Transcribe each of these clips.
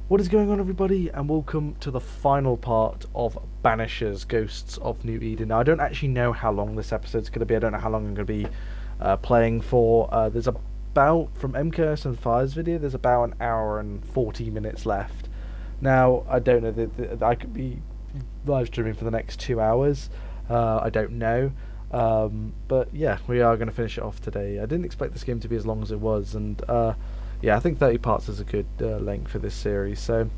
What is going on, everybody, and welcome to the final part of Banishers, Ghosts of New Eden. Now, I don't actually know how long this episode's going to be. I don't know how long I'm going to be playing for. There's about, from MKS and Fire's video, there's about an hour and 40 minutes left. Now, I don't know, that I could be live streaming for the next 2 hours. I don't know. But yeah, we are going to finish it off today. I didn't expect this game to be as long as it was, and yeah, I think 30 parts is a good length for this series. So,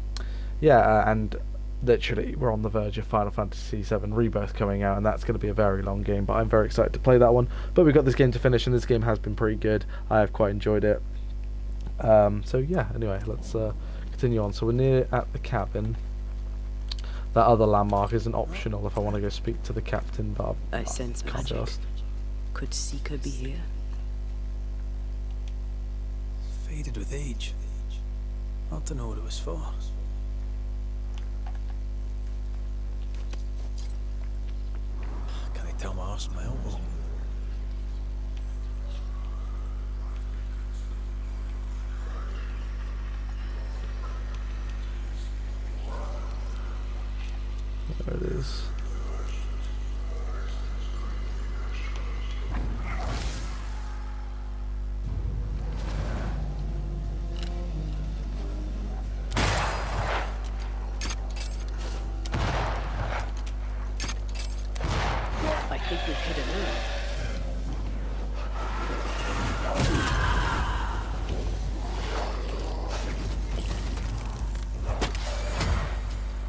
yeah, and literally we're on the verge of Final Fantasy VII Rebirth coming out, and that's going to be a very long game, but I'm very excited to play that one. But we've got this game to finish, and this game has been pretty good. I have quite enjoyed it. So, yeah, anyway, let's continue on. So we're near at the cabin. That other landmark isn't optional if I want to go speak to the captain, but I sense can't magic. just. Could Seeker be here? Faded with age. Hard to know what it was for. Can I tell my arse from my elbow? There it is. I think we've hit a nerve.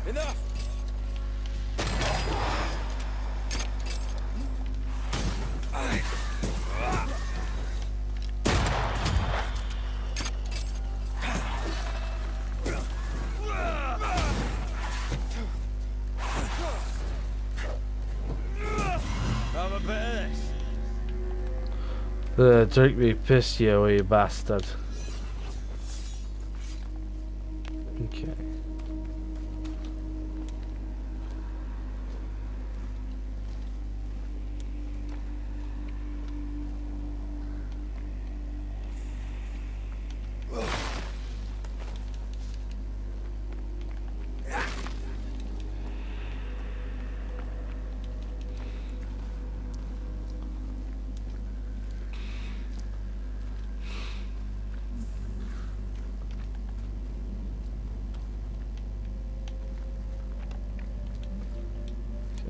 Enough! Have a bit of this. Drink me piss, you wee bastard. Okay.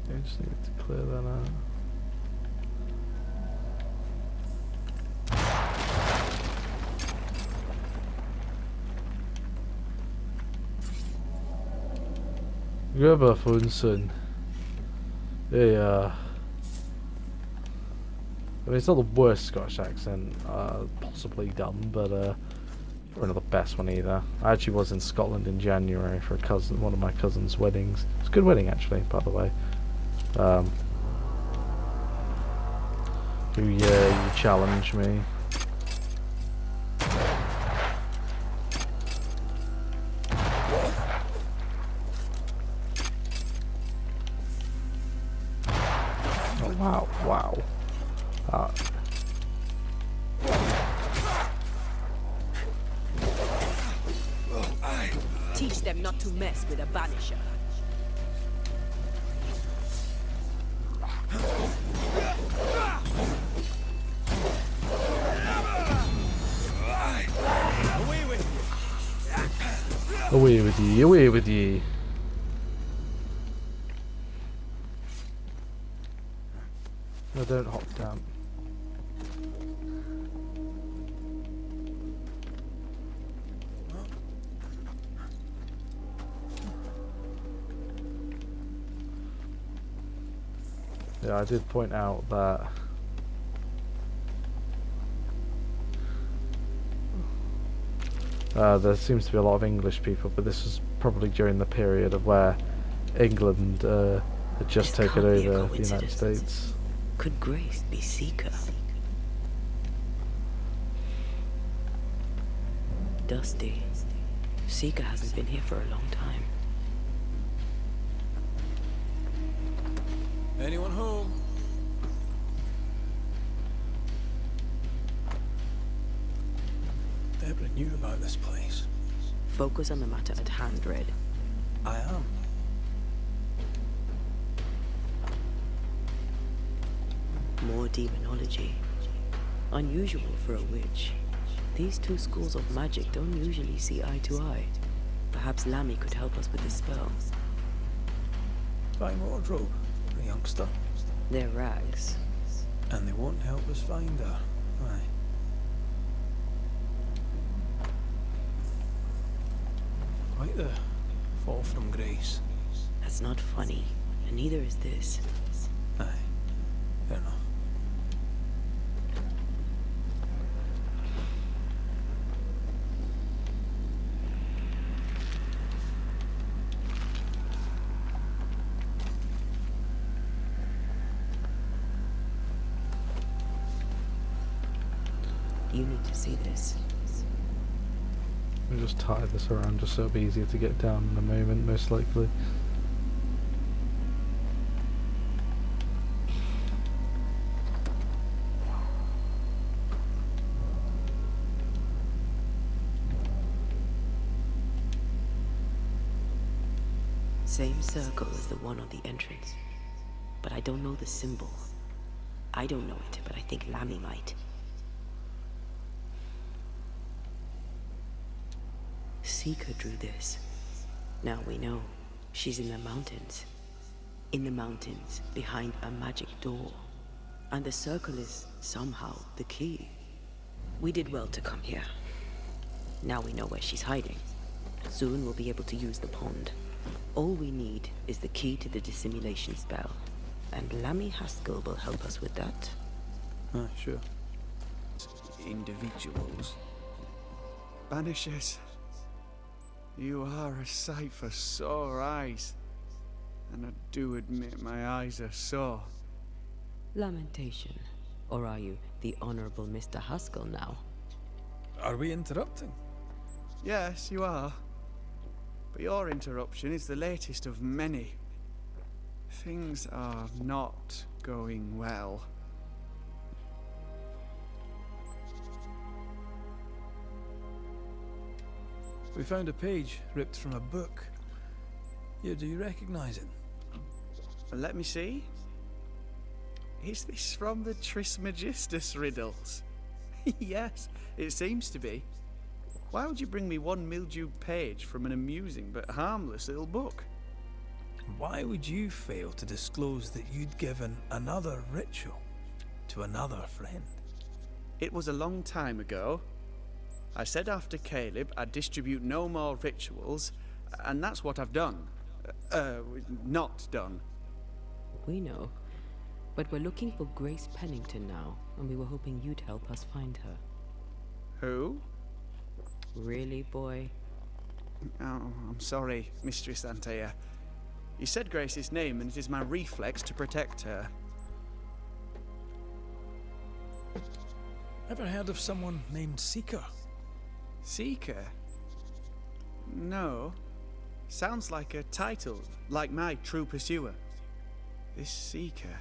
I just need to clear that out. Grabba Funson. Yeah. I mean, it's not the worst Scottish accent possibly done, but not the best one either. I actually was in Scotland in January for one of my cousin's weddings. It's a good wedding, actually, by the way. You challenge me. Oh, wow, wow. Teach them not to mess with a Banisher. Away with ye, away with ye. No, don't hop down. Yeah, I did point out that there seems to be a lot of English people, but this was probably during the period of where England had just This taken can't be a over the United coincidence. States. Could Grace be Seeker? Dusty. Seeker hasn't been here for a long time. Anyone home? Deborah knew about this place. Focus on the matter at hand, Red. I am. More demonology. Unusual for a witch. These two schools of magic don't usually see eye to eye. Perhaps Lammy could help us with the spell. Fine wardrobe, the youngster. They're rags. And they won't help us find her. Aye. Quite the fall from grace. That's not funny, and neither is this. Aye. Fair enough. You need to see this. We'll just tie this around just so it'll be easier to get down in a moment, most likely. Same circle as the one on the entrance. But I don't know the symbol. I don't know it, but I think Lammy might. Seeker drew this. Now we know. She's in the mountains. In the mountains, behind a magic door. And the circle is, somehow, the key. We did well to come here. Now we know where she's hiding. Soon we'll be able to use the pond. All we need is the key to the dissimulation spell. And Lammy Haskell will help us with that. Aye, sure. Individuals. Banishers. You are a sight for sore eyes. And I do admit my eyes are sore. Lamentation. Or are you the Honorable Mr. Haskell now? Are we interrupting? Yes, you are. But your interruption is the latest of many. Things are not going well. We found a page ripped from a book. Yeah, do you recognize it? Let me see. Is this from the Trismegistus riddles? Yes, it seems to be. Why would you bring me one mildewed page from an amusing but harmless little book? Why would you fail to disclose that you'd given another ritual to another friend? It was a long time ago. I said after Caleb I'd distribute no more rituals, and that's what I've done. Not done. We know. But we're looking for Grace Pennington now, and we were hoping you'd help us find her. Who? Really, boy? Oh, I'm sorry, Mistress Antea. You said Grace's name, and it is my reflex to protect her. Ever heard of someone named Seeker? Seeker? No. Sounds like a title, like my true pursuer. This Seeker...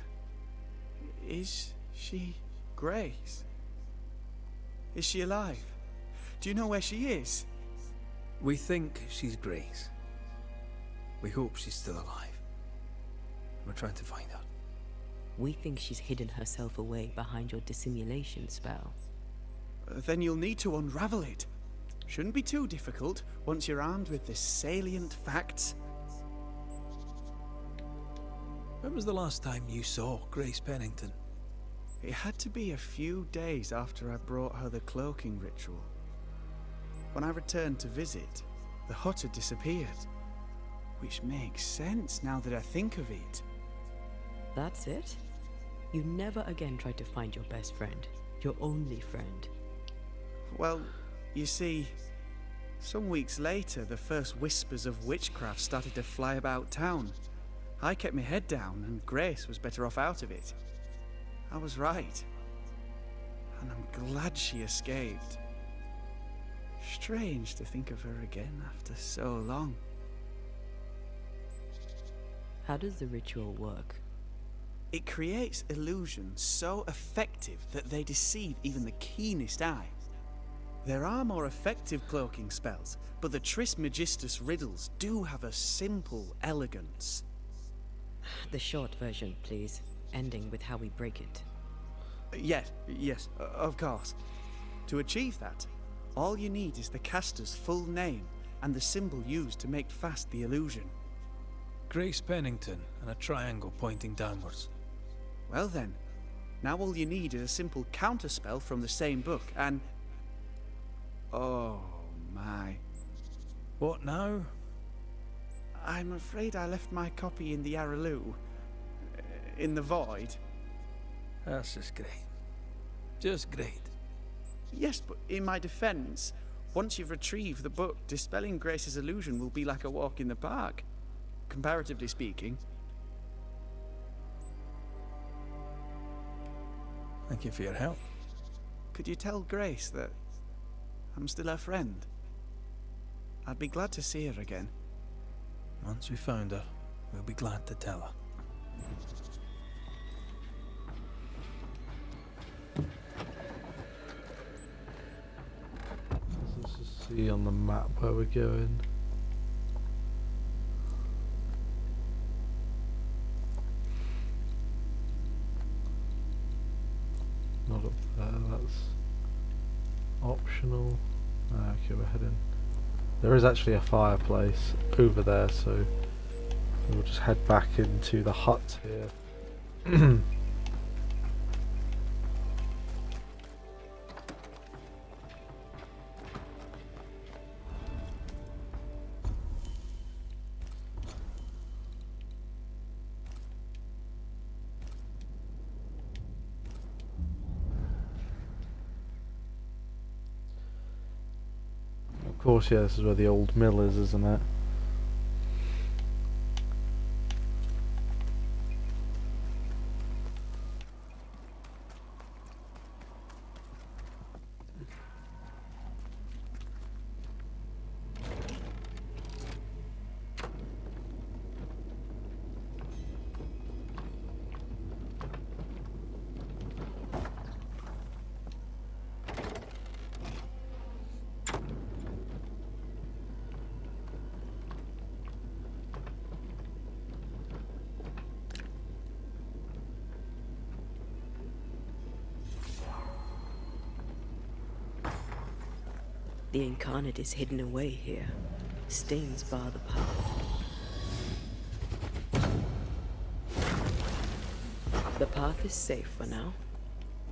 Is she Grace? Is she alive? Do you know where she is? We think she's Grace. We hope she's still alive. We're trying to find her. We think she's hidden herself away behind your dissimulation spell. Then you'll need to unravel it. Shouldn't be too difficult once you're armed with the salient facts. When was the last time you saw Grace Pennington? It had to be a few days after I brought her the cloaking ritual. When I returned to visit, the hut had disappeared. Which makes sense now that I think of it. That's it? You never again tried to find your best friend, your only friend. Well, you see, some weeks later the first whispers of witchcraft started to fly about town. I kept my head down and Grace was better off out of it. I was right. And I'm glad she escaped. Strange to think of her again after so long. How does the ritual work? It creates illusions so effective that they deceive even the keenest eye. There are more effective cloaking spells, but the Trismegistus riddles do have a simple elegance. The short version, please. Ending with how we break it. Yes, of course. To achieve that, all you need is the caster's full name and the symbol used to make fast the illusion. Grace Pennington and a triangle pointing downwards. Well then, now all you need is a simple counterspell from the same book and... Oh my. What now? I'm afraid I left my copy in the Araloo. In the void. That's just great. Just great. Yes, but in my defense, once you've retrieved the book, dispelling Grace's illusion will be like a walk in the park. Comparatively speaking. Thank you for your help. Could you tell Grace that I'm still her friend? I'd be glad to see her again. Once we found her, we'll be glad to tell her. Let's just see on the map where we're going. Not up there, that's optional. Okay, we're heading. There is actually a fireplace over there, so we'll just head back into the hut here. Of course, yeah, this is where the old mill is, isn't it? The incarnate is hidden away here. Stains bar the path. The path is safe for now.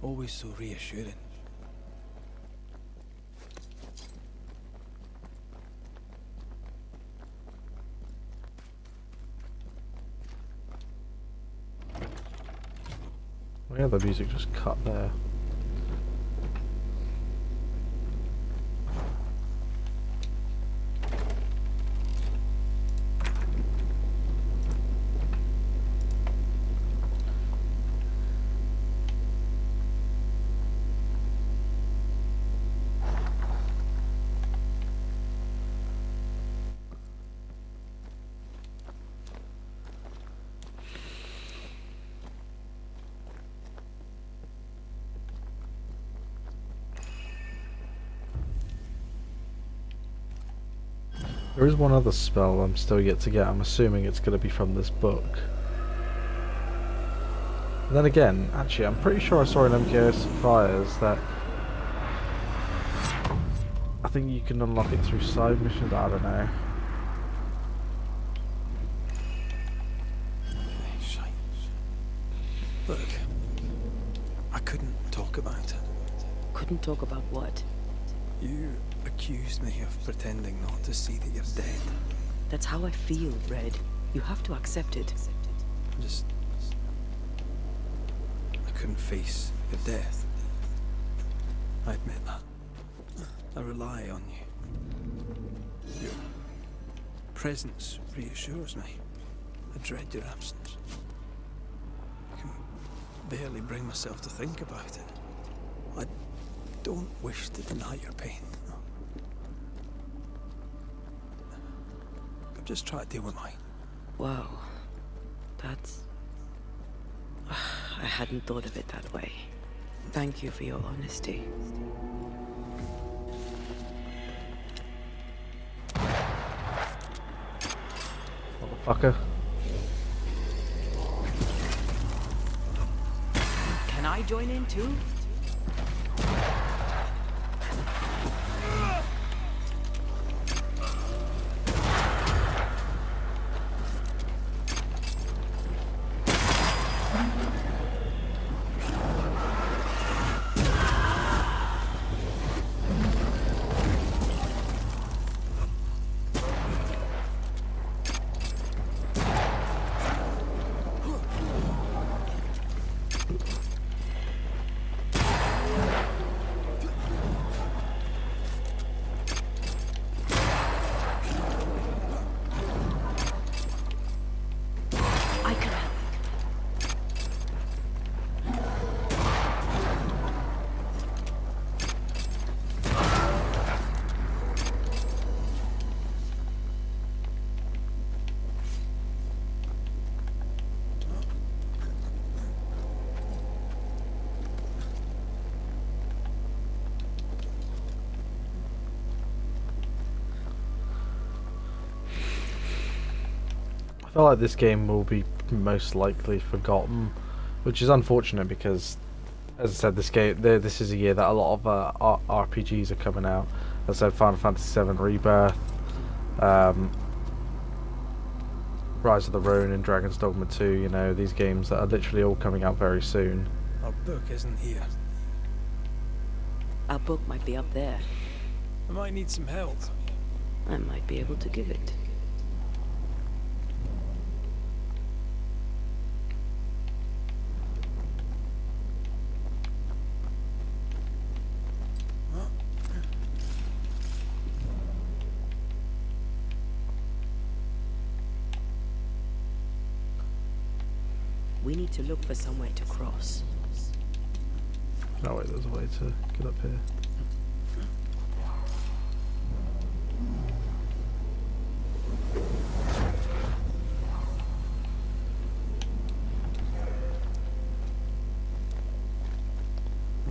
Always so reassuring. Oh yeah, the music just cut there. There is one other spell I'm still yet to get. I'm assuming it's going to be from this book. And then again, actually, I'm pretty sure I saw in MKS Fires that I think you can unlock it through side missions. I don't know. Shite. Look, I couldn't talk about it. Couldn't talk about what? You accused me of pretending not to see that you're dead. That's how I feel, Red. You have to accept it. I couldn't face your death. I admit that. I rely on you. Your presence reassures me. I dread your absence. I can barely bring myself to think about it. I don't wish to deny your pain. I'm just trying to deal with mine. Wow. That's... I hadn't thought of it that way. Thank you for your honesty. Fucker. Can I join in too? I can help. I feel like this game will be most likely forgotten, which is unfortunate because, as I said, this is a year that a lot of RPGs are coming out. As I said, Final Fantasy VII Rebirth, Rise of the Ronin, Dragon's Dogma 2. You know, these games that are literally all coming out very soon. Our book isn't here. Our book might be up there. I might need some help. I might be able to give it. We need to look for somewhere to cross. No, wait, there's a way to get up here.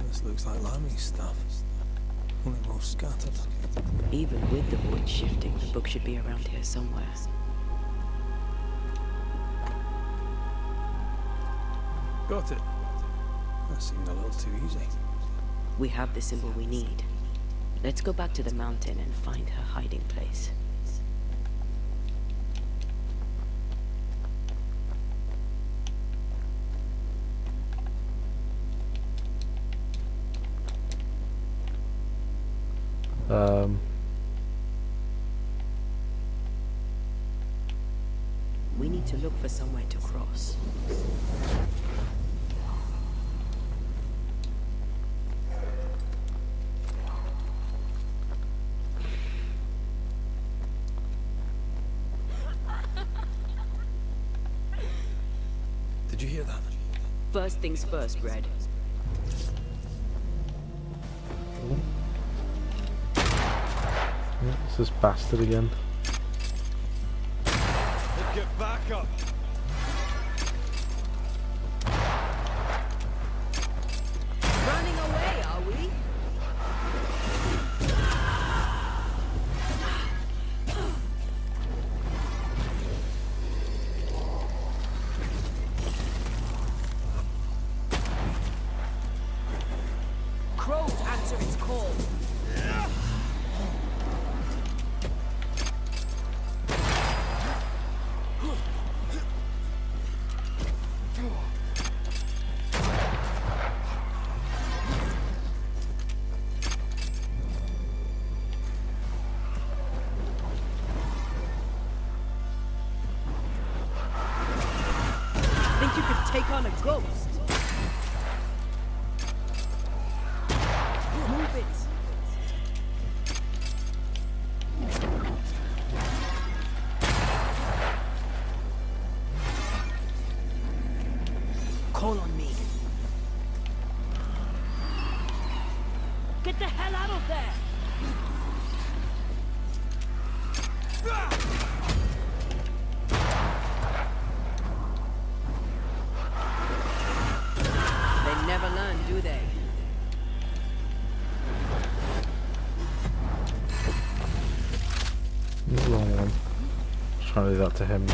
This looks like Lami's stuff. Only more scattered. Even with the void shifting, the book should be around here somewhere. Got it. That seemed a little too easy. We have the symbol we need. Let's go back to the mountain and find her hiding place. We need to look for somewhere to cross. Did you hear that? First things first, Red. Yeah, it's this bastard again. Get back up! Running away, are we? Crows answer its call. Think you could take on a ghost? Move it. Call on me. Get the hell out of there! trying to do that to him.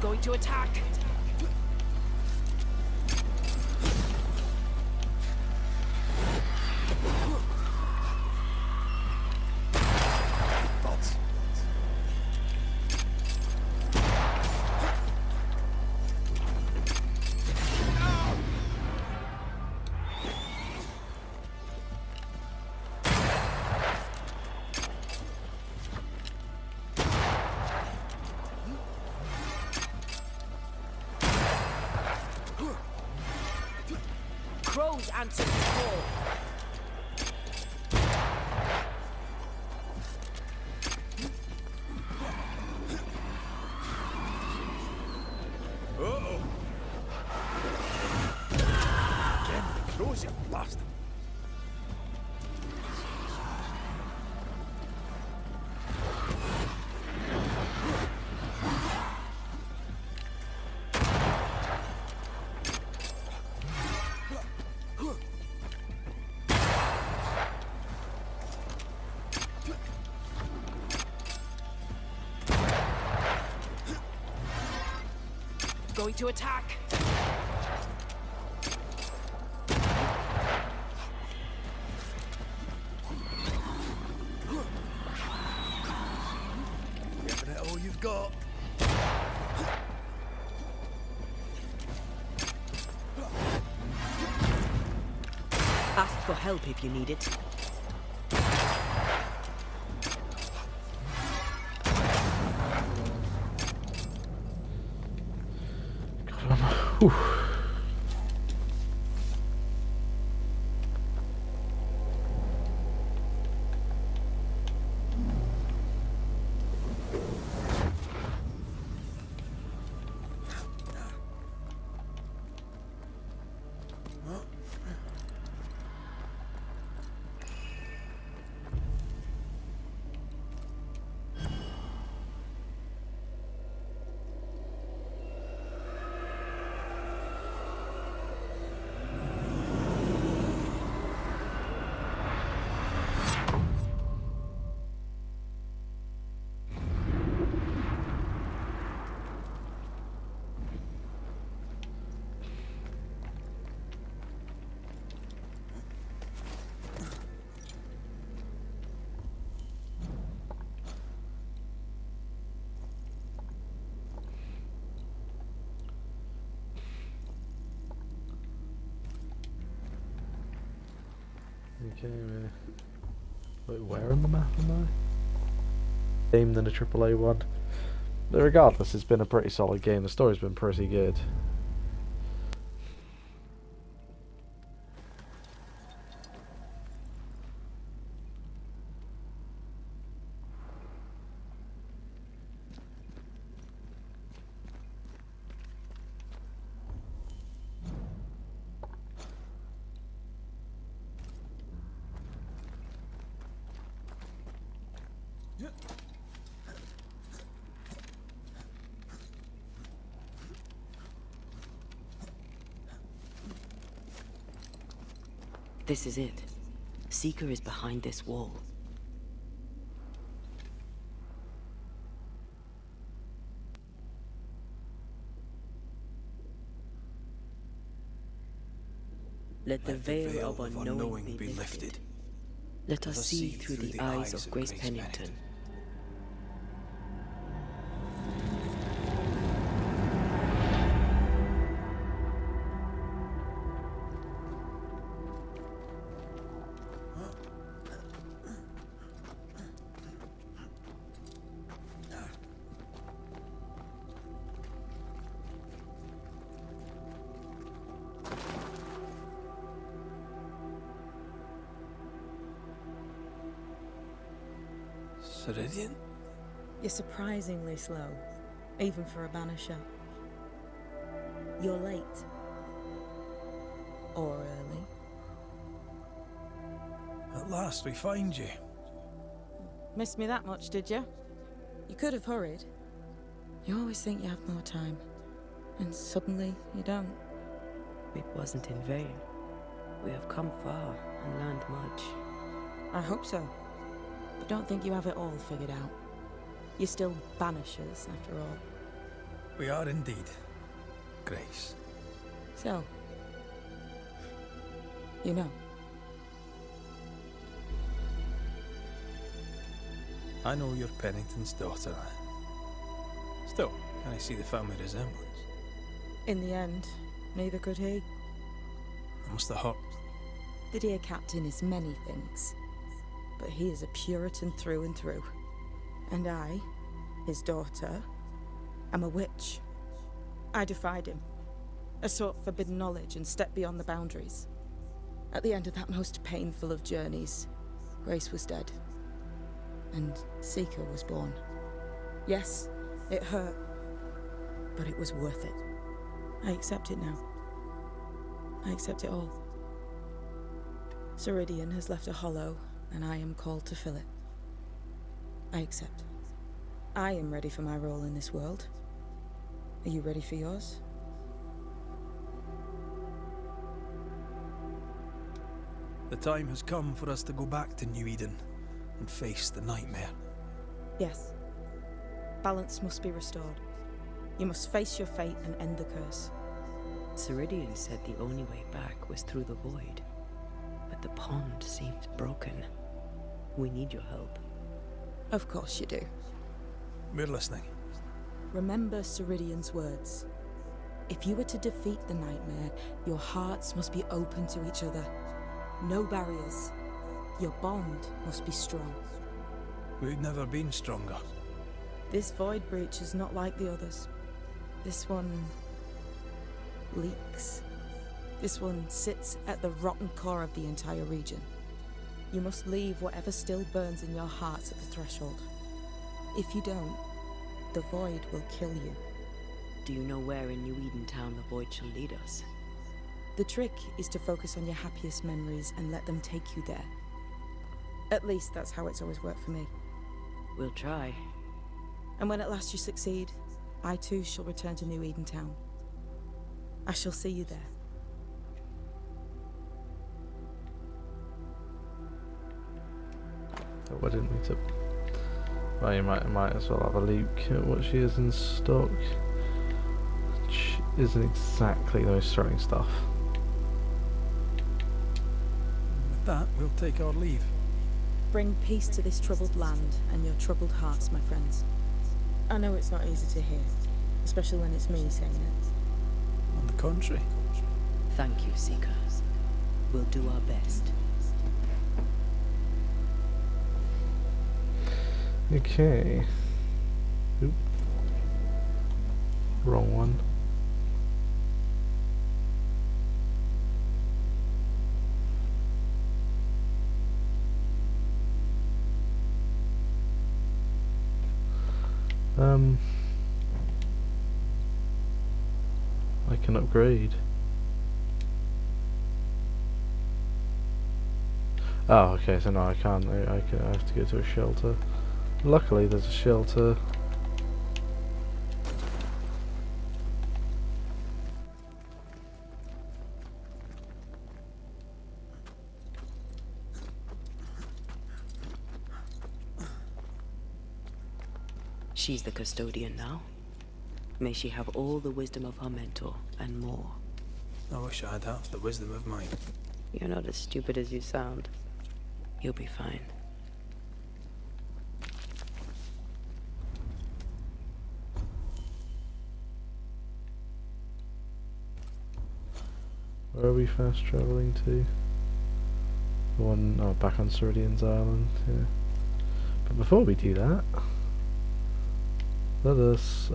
Going to attack. Crows answer the call. Uh-oh. Again, crows, you bastard. Going to attack. Giving it all you've got. Ask for help if you need it. Whew. Okay, wait, where on the map am I? Game than a AAA one. But regardless, it's been a pretty solid game. The story's been pretty good. This is it. Seeker is behind this wall. Let the veil of unknowing be lifted. Let us see through the eyes of Grace Pennington. Ceridian? You're surprisingly slow, even for a Banisher. You're late. Or early. At last we find you. Missed me that much, did you? You could have hurried. You always think you have more time, and suddenly you don't. It wasn't in vain. We have come far and learned much. I hope so. but don't think you have it all figured out. You're still Banishers, after all. We are indeed, Grace. So, you know. I know you're Pennington's daughter. Still, can I see the family resemblance? In the end, neither could he. It must have hurt. The dear captain is many things, but he is a Puritan through and through. And I, his daughter, am a witch. I defied him. I sought forbidden knowledge and stepped beyond the boundaries. At the end of that most painful of journeys, Grace was dead. And Seeker was born. Yes, it hurt, but it was worth it. I accept it now. I accept it all. Ceridian has left a hollow, and I am called to fill it. I accept. I am ready for my role in this world. Are you ready for yours? The time has come for us to go back to New Eden and face the nightmare. Yes. Balance must be restored. You must face your fate and end the curse. Ceridian said the only way back was through the void. But the pond seems broken. We need your help. Of course you do. We're listening. Remember Ceridian's words. If you were to defeat the nightmare, your hearts must be open to each other. No barriers. Your bond must be strong. We've never been stronger. This void breach is not like the others. This one leaks. This one sits at the rotten core of the entire region. You must leave whatever still burns in your hearts at the threshold. If you don't, the void will kill you. Do you know where in New Eden Town the void shall lead us? The trick is to focus on your happiest memories and let them take you there. At least that's how it's always worked for me. We'll try. And when at last you succeed, I too shall return to New Eden Town. I shall see you there. Oh, why didn't we tip? Well, you might as well have a look at what she has in stock. Which isn't exactly the most thrilling stuff. With that, we'll take our leave. Bring peace to this troubled land and your troubled hearts, my friends. I know it's not easy to hear, especially when it's me saying it. On the contrary. Thank you, Seeker. We'll do our best. Okay. Oop. Wrong one. I can upgrade. Oh, okay, so no, I can't. I have to go to a shelter. Luckily, there's a shelter. She's the custodian now. May she have all the wisdom of her mentor, and more. I wish I had half the wisdom of mine. You're not as stupid as you sound. You'll be fine. Where are we fast travelling to? Back on Ceridian's Island, yeah. But before we do that, let us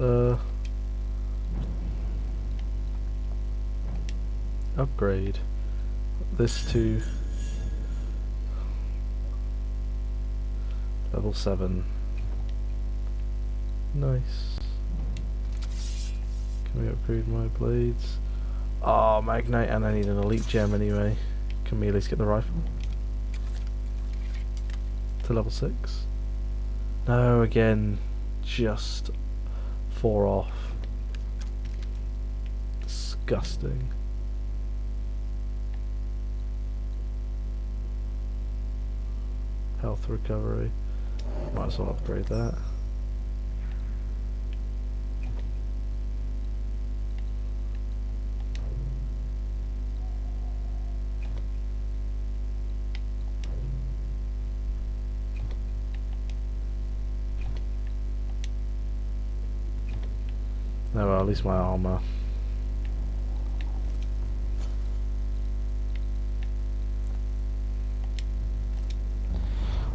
upgrade this to level 7. Nice. Can we upgrade my blades? Oh, Magnite, and I need an elite gem anyway. Can we at least get the rifle? To level 6? No, again, just 4 off. Disgusting. Health recovery. Might as well upgrade that. No, well, at least my armor.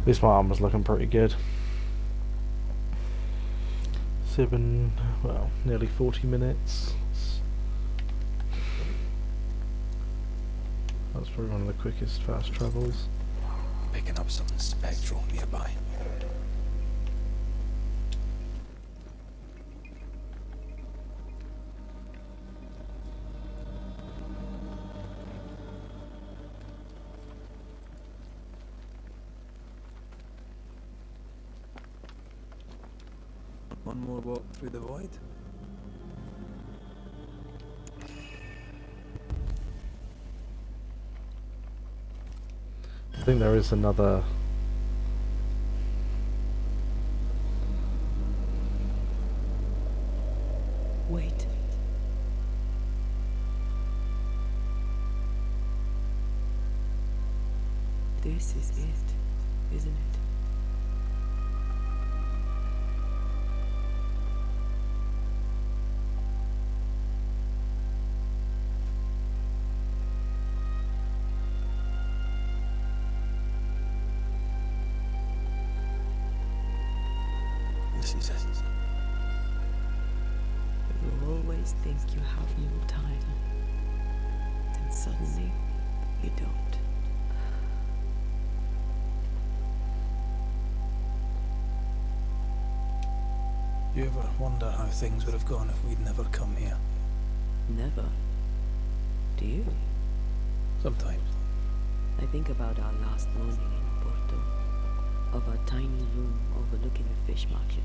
At least my armor's looking pretty good. Well, nearly 40 minutes. That's probably one of the quickest fast travels. Picking up something spectral nearby. One more walk through the void. I think there is another. Wait. This is it, isn't it? This is it. You always think you have more time, then suddenly you don't. You ever wonder how things would have gone if we'd never come here? Never. Do you? Sometimes. I think about our last morning in Porto, of our tiny room overlooking the fish market.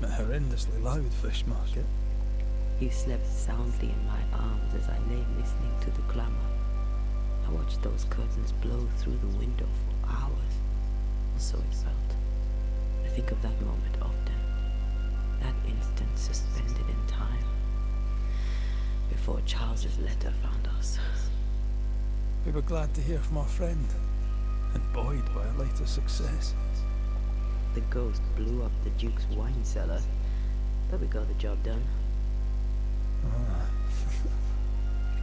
A horrendously loud fish market. You slept soundly in my arms as I lay listening to the clamor. I watched those curtains blow through the window for hours. So it felt. I think of that moment often. That instant suspended in time. Before Charles's letter found us. We were glad to hear from our friend, and buoyed by a later success. The ghost blew up the Duke's wine cellar, but we got the job done. Ah.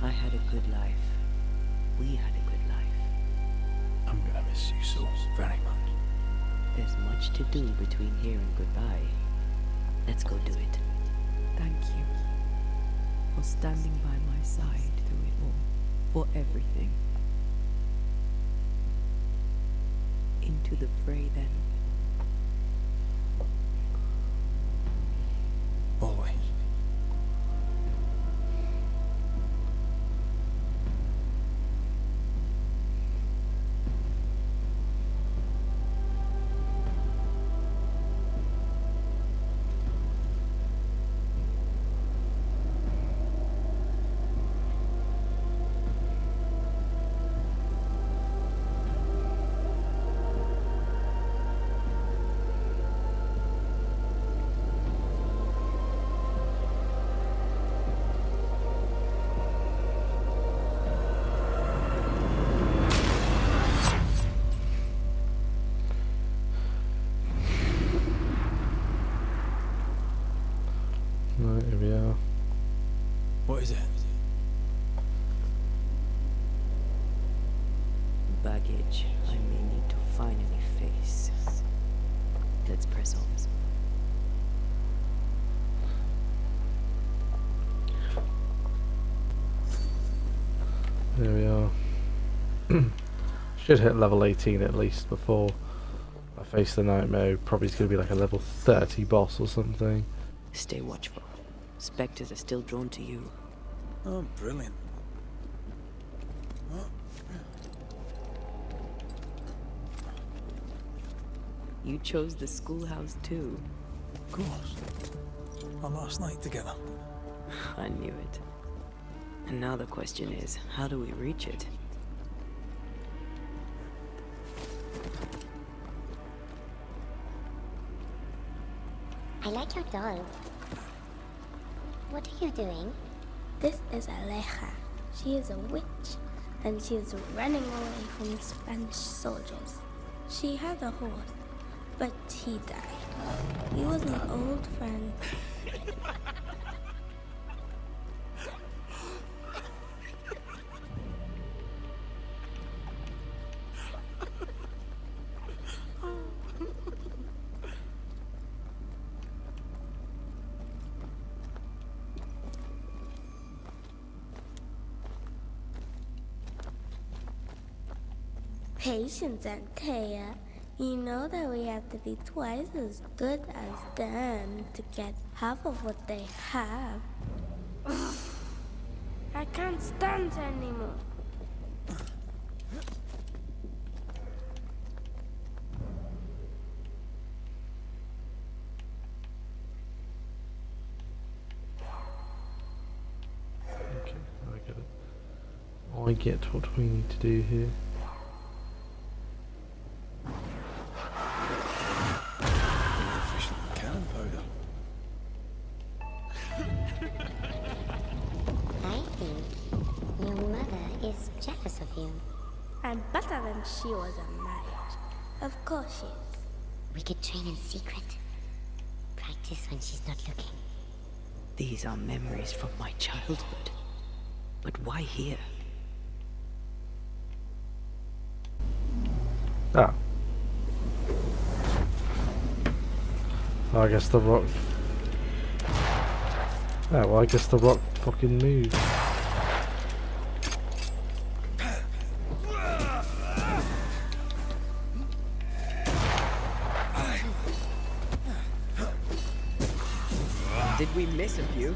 I had a good life. We had a good life. I'm gonna miss you so very much. There's much to do between here and goodbye. Let's go do it. Thank you for standing by my side through it all. For everything. Into the fray then. Always. Right, here we are. What is it? Baggage I may need to finally face. Let's press on. There we are. Should hit level 18 at least before I face the night mode. Probably it's going to be like a level 30 boss or something. Stay watchful. Spectres are still drawn to you. Oh, brilliant. Oh. You chose the schoolhouse too. Of course. Our last night together. I knew it. And now the question is, how do we reach it? I like your doll. What are you doing? This is Aleja. She is a witch, and she is running away from the Spanish soldiers. She had a horse, but he died. He was an old friend. Patience and care. You know that we have to be twice as good as them to get half of what they have. I can't stand anymore. Okay, I get it. I get what we need to do here. Efficient cannon powder. I think your mother is jealous of you. I'm better than she was at my age. Of course she is. We could train in secret. Practice when she's not looking. These are memories from my childhood. But why here? Ah. I guess the rock... Oh, well, I guess the rock fucking moved. Did we miss a few?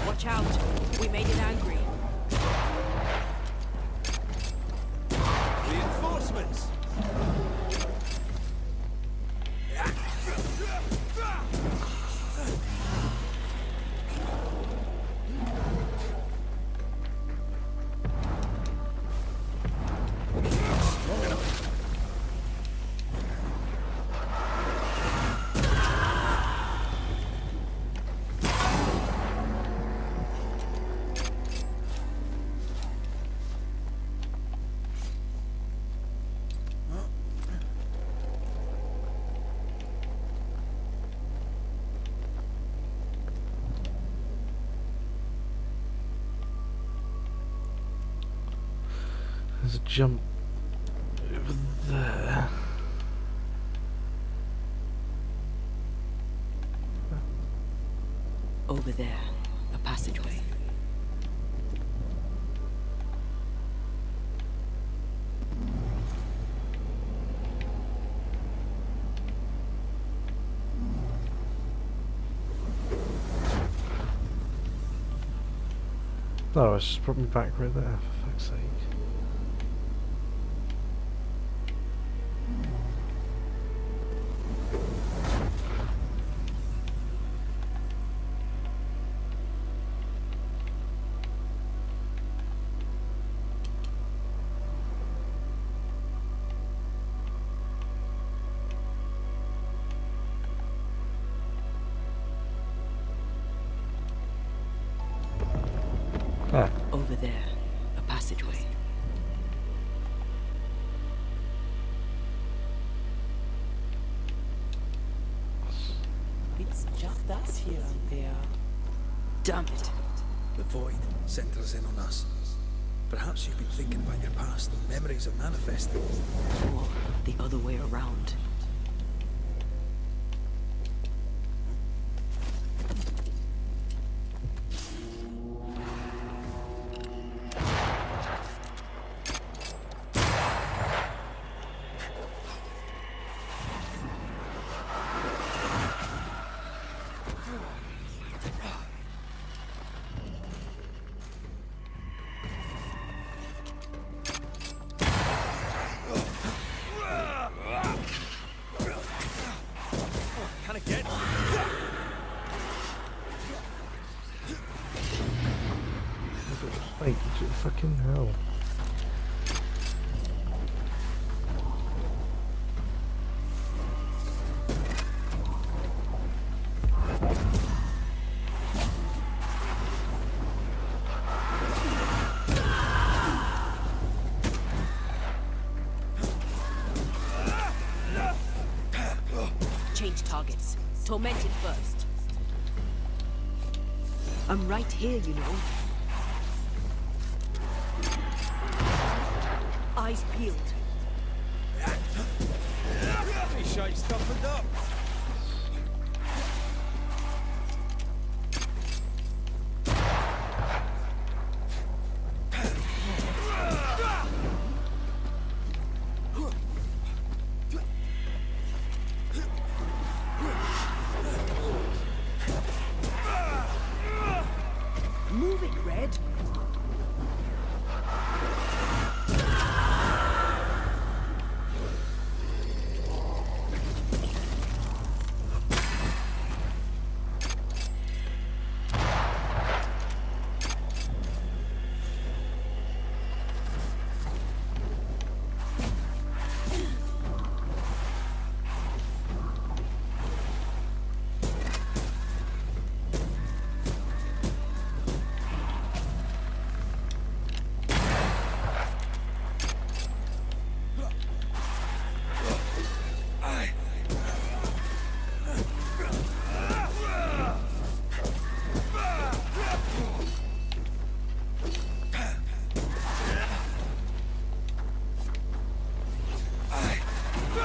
Watch out! We made it angry. Reinforcements! There's a jump over there. Over there, a passageway. Oh, it's just brought me back right there, for fuck's sake. Ah, Over there, a passageway. It's just us here and there. Damn it. The void centres in on us. Perhaps you've been thinking about your past and memories are manifesting. Or the other way around. Like, fucking hell. Change targets. Tormented first. I'm right here, you know. Eyes peeled. Hey, shite toughened up. Move it, Red.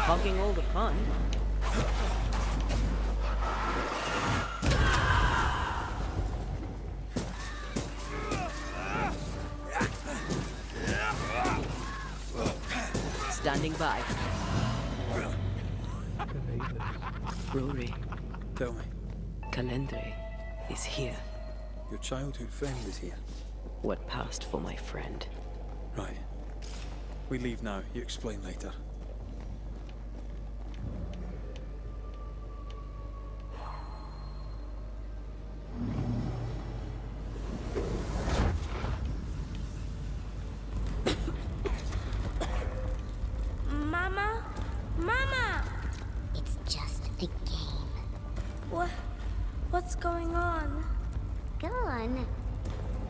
Hogging all the fun. Standing by. Rory, Tell me, Calendre is here. your childhood friend is here. What passed for my friend? Right. We leave now. You explain later. Mama? Mama! It's just a game. What's going on? Go on.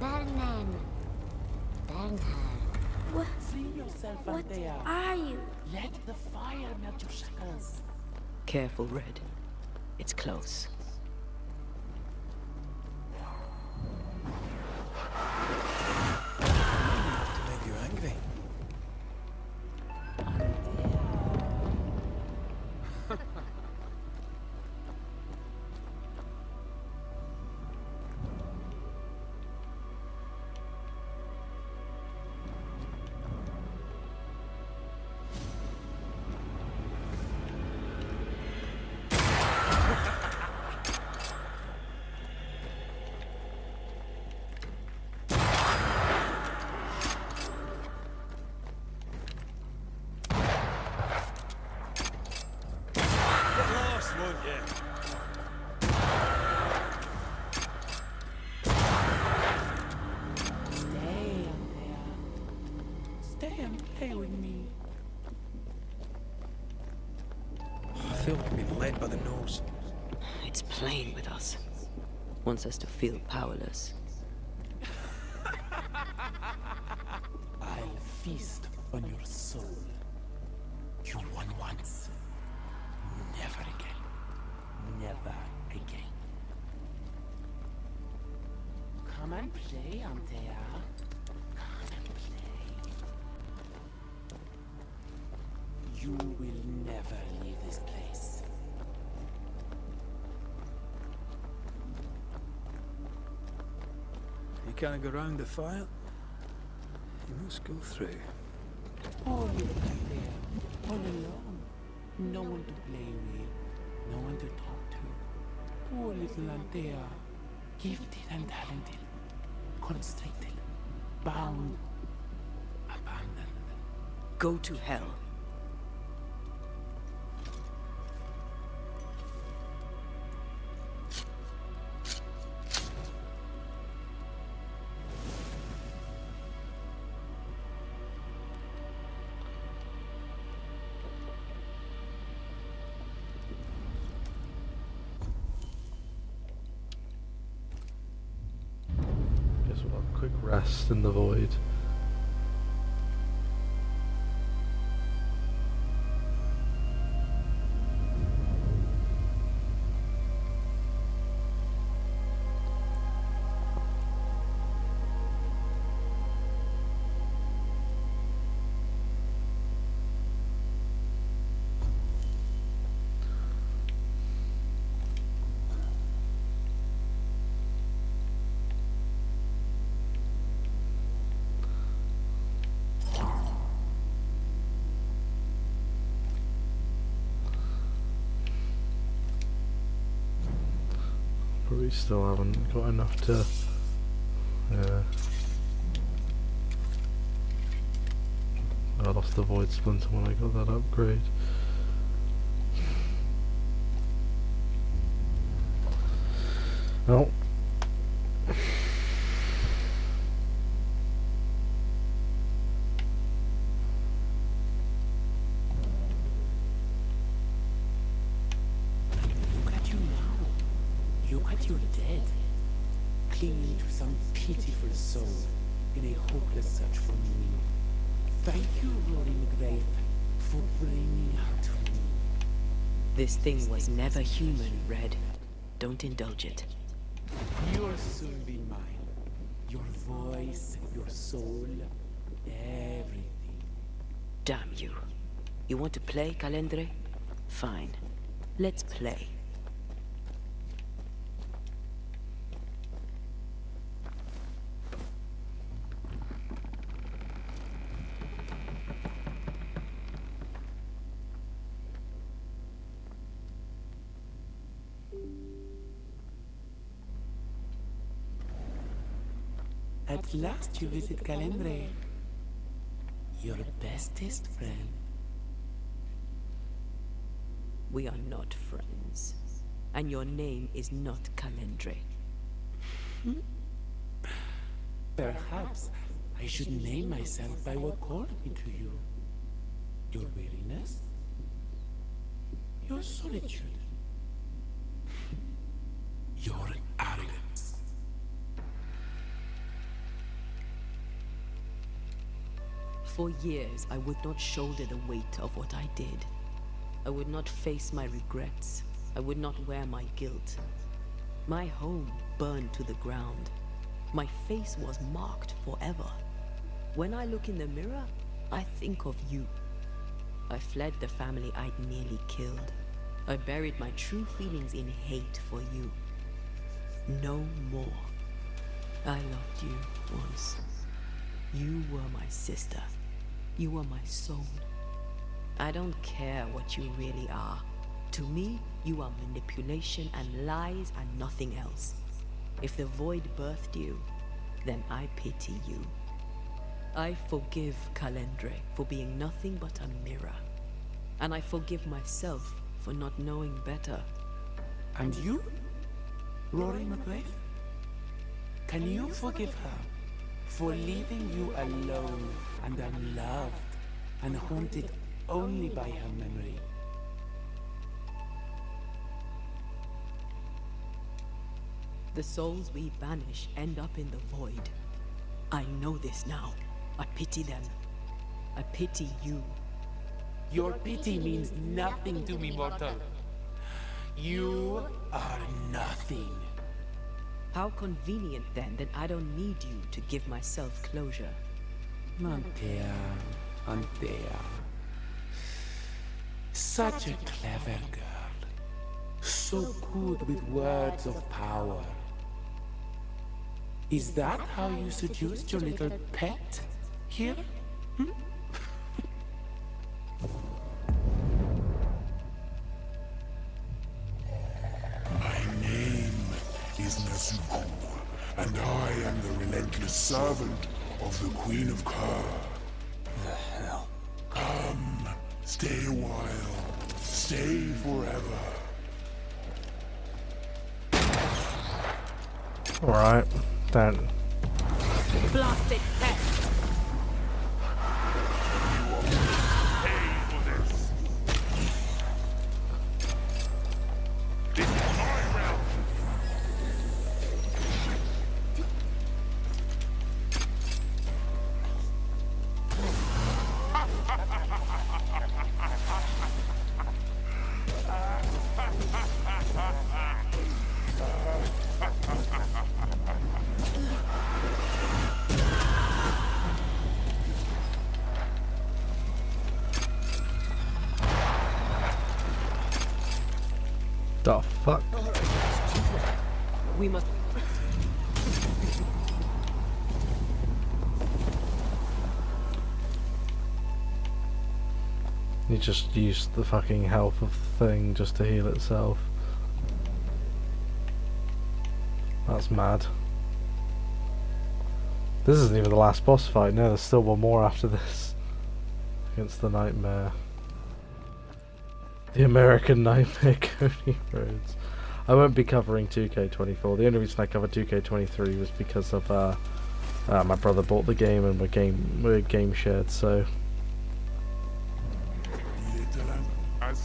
Burn them. Burn her. What Free yourself out there. are you? Let the fire melt your shackles. Careful, Red. It's close. To make you angry. Get lost, won't you? Stay up there. Stay and play with me. I feel like being led by the nose. It's playing with us. Wants us to feel powerless. I'll feast on your soul. You won once. Never again. Never again. Come and play, Antea. Come and play. You will never leave this place. You can't go round the fire. You must go through. Oh, look out there. All alone. No one to play with. No one to talk to. Poor little Antea. Gifted and talented. Constricted. Bound. Abandoned. Go to hell. rest in the void. Probably still haven't got enough to. I lost the void splinter when I got that upgrade. Well. Look at you now. Look at you dead. Clinging to some pitiful soul in a hopeless search for meaning. Thank you, Rory McGrath, for bringing her to me. This thing was never human, Red. Don't indulge it. You'll soon be mine. Your voice, your soul, everything. Damn you. You want to play, Calendre? Fine. Let's play. At last you visit Calendre. Your bestest friend. We are not friends. And your name is not Calendre. Perhaps I should name myself by what called me to you. Your weariness? Your solitude? Your arrogance? For years, I would not shoulder the weight of what I did. I would not face my regrets. I would not wear my guilt. My home burned to the ground. My face was marked forever. When I look in the mirror, I think of you. I fled the family I'd nearly killed. I buried my true feelings in hate for you. No more. I loved you once. You were my sister. You were my soul. I don't care what you really are. To me, you are manipulation and lies and nothing else. If the void birthed you, then I pity you. I forgive Calendre for being nothing but a mirror. And I forgive myself for not knowing better. And you? Rory McGrath? Can you forgive her for leaving you alone and unloved and haunted only by her memory? The souls we banish end up in the void. I know this now. I pity them. I pity you. Your pity means nothing to me, mortal. You are nothing. How convenient then that I don't need you to give myself closure. Antea, Antea. Such a clever girl. So good with words of power. Is that how you seduced your little pet here? My name is Nezuko, and I am the relentless servant of the Queen of Kerr. The hell? Come, stay a while, stay forever. Alright, then. Blasted pest! The fuck? We must. You just used the fucking health of the thing just to heal itself. That's mad. This isn't even the last boss fight. No, there's still one more after this. Against the Nightmare. The American Nightmare, Cody Rhodes. I won't be covering 2K24. The only reason I covered 2K23 was because of my brother bought the game and we're game shared, so. As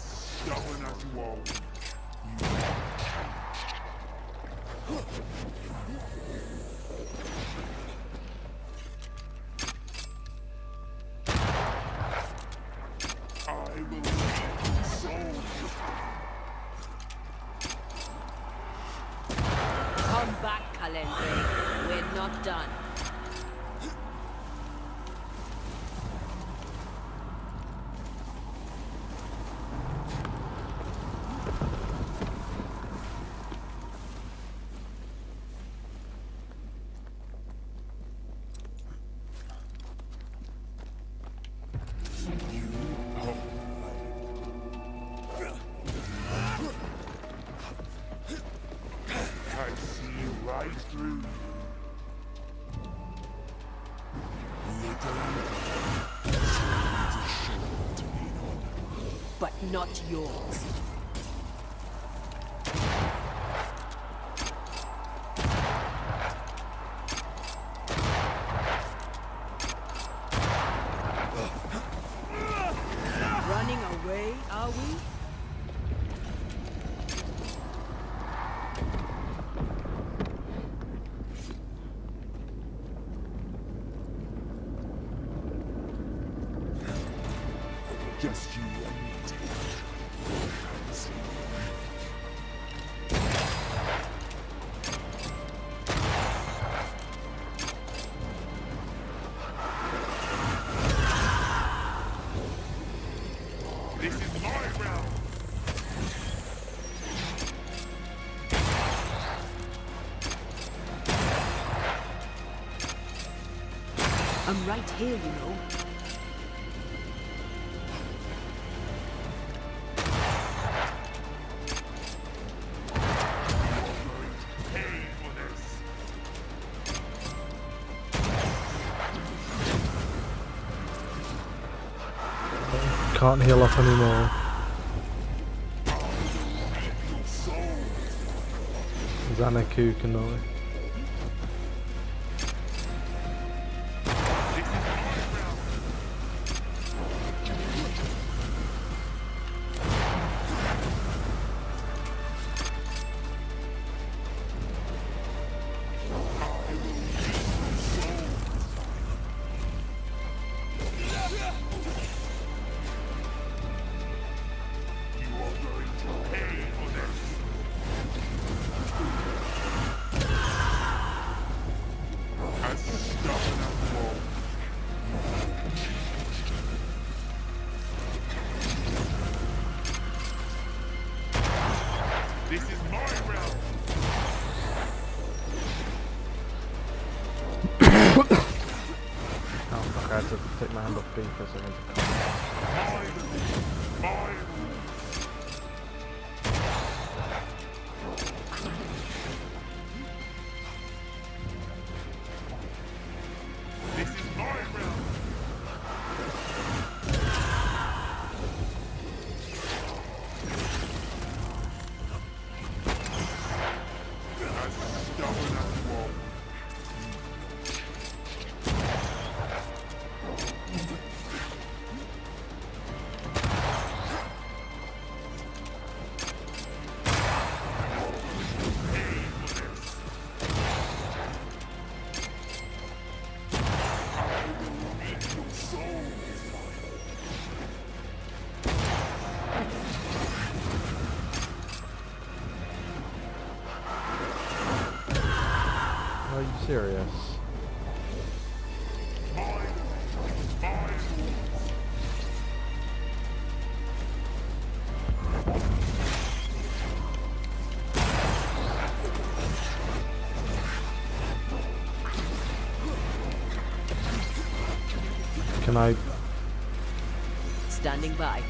stubborn as you are. I will soul. Come back, Calendre. We're not done. But not yours. Running away, are we? Just you and me together. This is my realm. I'm right here, you know. Can't heal up anymore. Xanaku Kanoi. I had to take my hand off B for a second to calm. Are you serious? Can I? Standing by.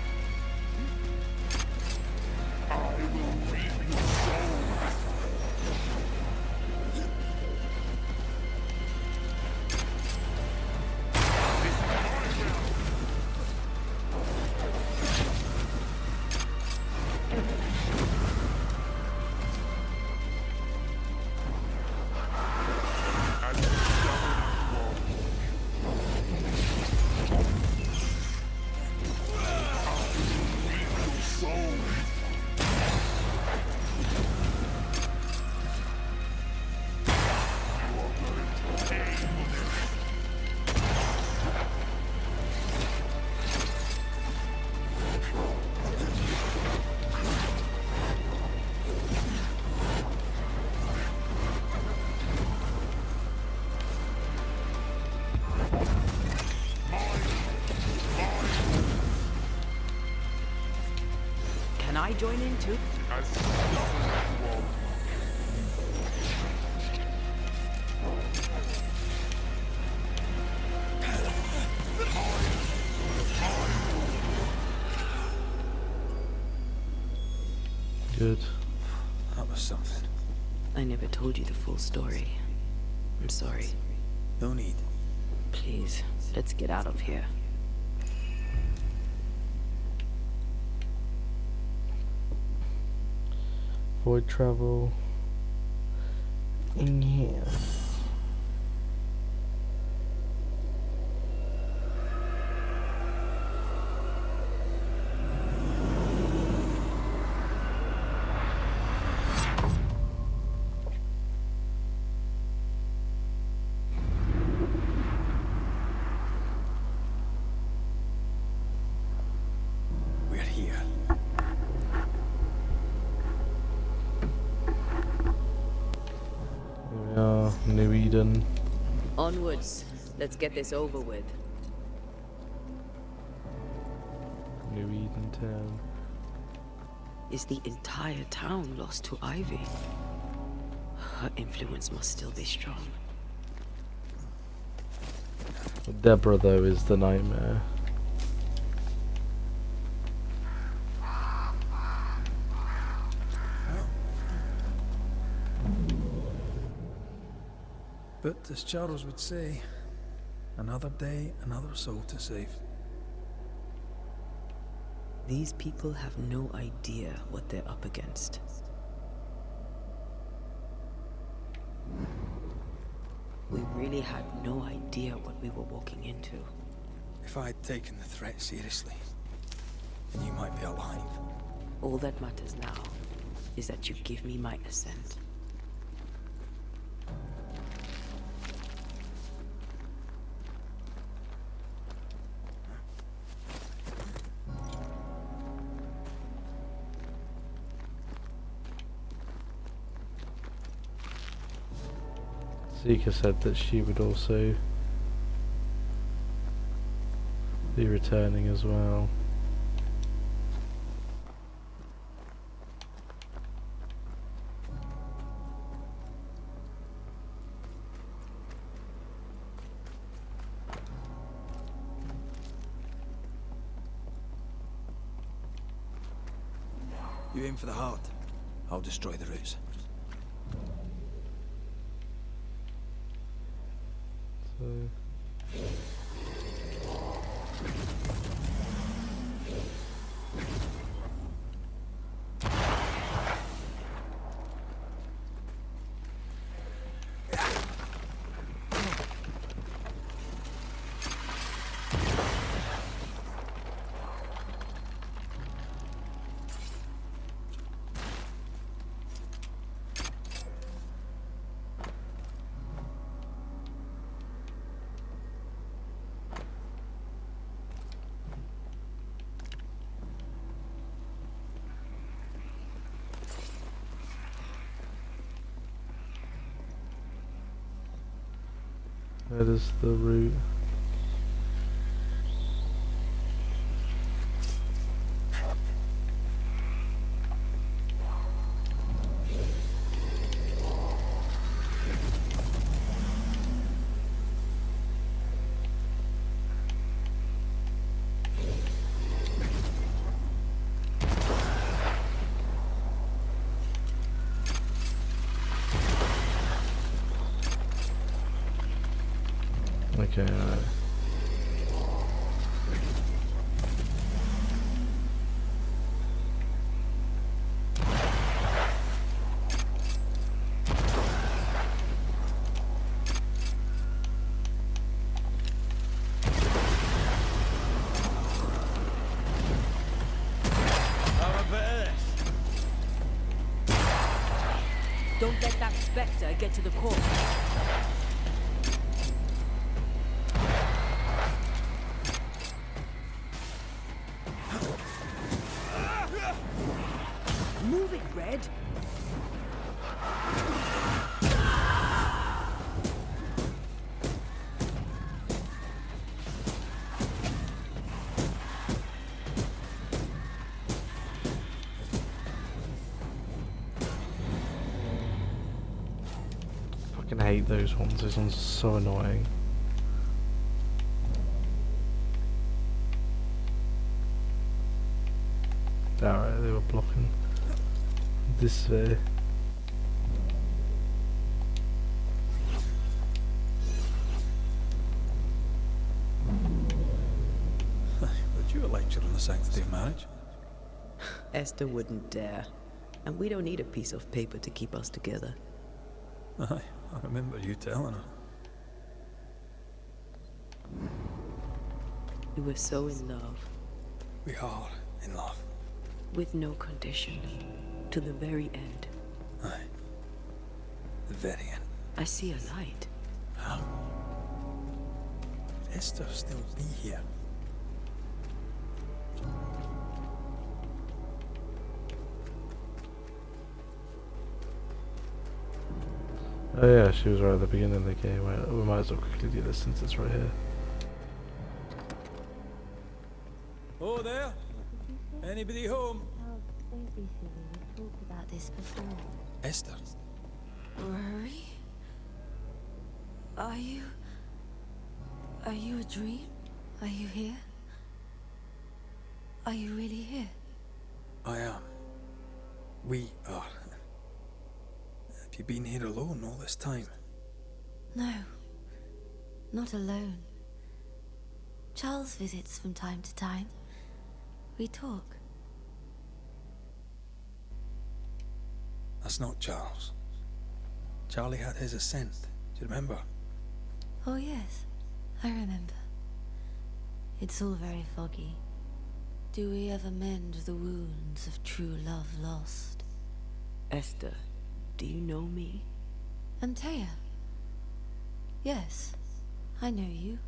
Can I join in too? Good. That was something. I never told you the full story. I'm sorry. No need. Please, let's get out of here. Void travel. In here. We're here. Here we are, New Eden. Onwards. Let's get this over with. New Eden Town. Is the entire town lost to Ivy? Her influence must still be strong. Deborah, though, is the nightmare. But as Charles would say, another day, another soul to save. These people have no idea what they're up against. We really had no idea what we were walking into. If I had taken the threat seriously, then you might be alive. All that matters now is that you give me my assent. Zika said that she would also be returning as well. You aim for the heart. I'll destroy the roots. So... Where is the route? Okay, alright. Don't let that spectre get to the core. Move it, Red. Fucking hate those ones. Those ones are so annoying. Alright, they were blocking this way. Would you a lecture on the sanctity of marriage? Esther wouldn't dare. And we don't need a piece of paper to keep us together. Aye, I remember you telling her. We were so in love. We are in love. With no condition. To the very end. Aye. The very end. I see a light. How? Could Esther still be here? Oh yeah, she was right at the beginning of the game. We might as well quickly do this since it's right here. Oh, there? Anybody home? Oh, don't be silly. We've talked about this before. Esther? Rory? Are you a dream? Are you here? Are you really here? I am. We are. Have you been here alone all this time? No. Not alone. Charles visits from time to time. We talk. That's not Charles. Charlie had his ascent. Do you remember? Oh yes, I remember. It's all very foggy. Do we ever mend the wounds of true love lost? Esther, do you know me? Antea? Yes, I know you.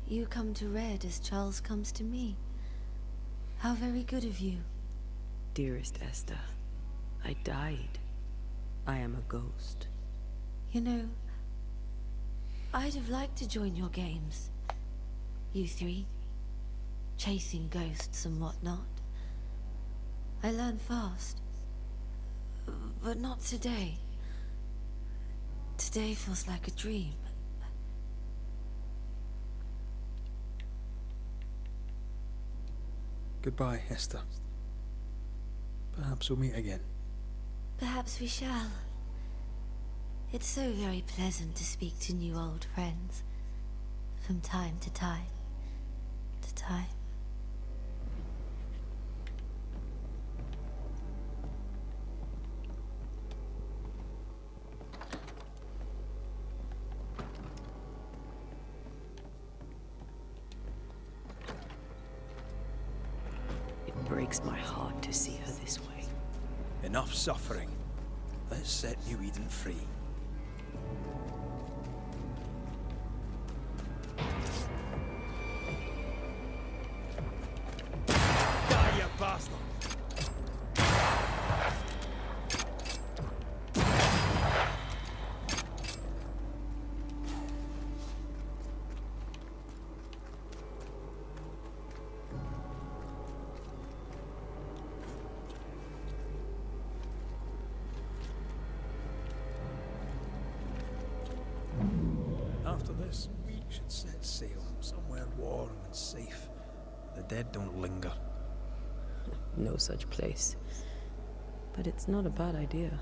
You come to Red as Charles comes to me. How very good of you. Dearest Esther, I died. I am a ghost. You know, I'd have liked to join your games. You three. Chasing ghosts and whatnot. I learn fast. But not today. Today feels like a dream. Goodbye, Esther. Perhaps we'll meet again. Perhaps we shall. It's so very pleasant to speak to new old friends. From time to time. To time. It breaks my heart to see her this way. Enough suffering. Let's set New Eden free. Die, you bastard! After this, we should set sail somewhere warm and safe. The dead don't linger. No such place. But it's not a bad idea.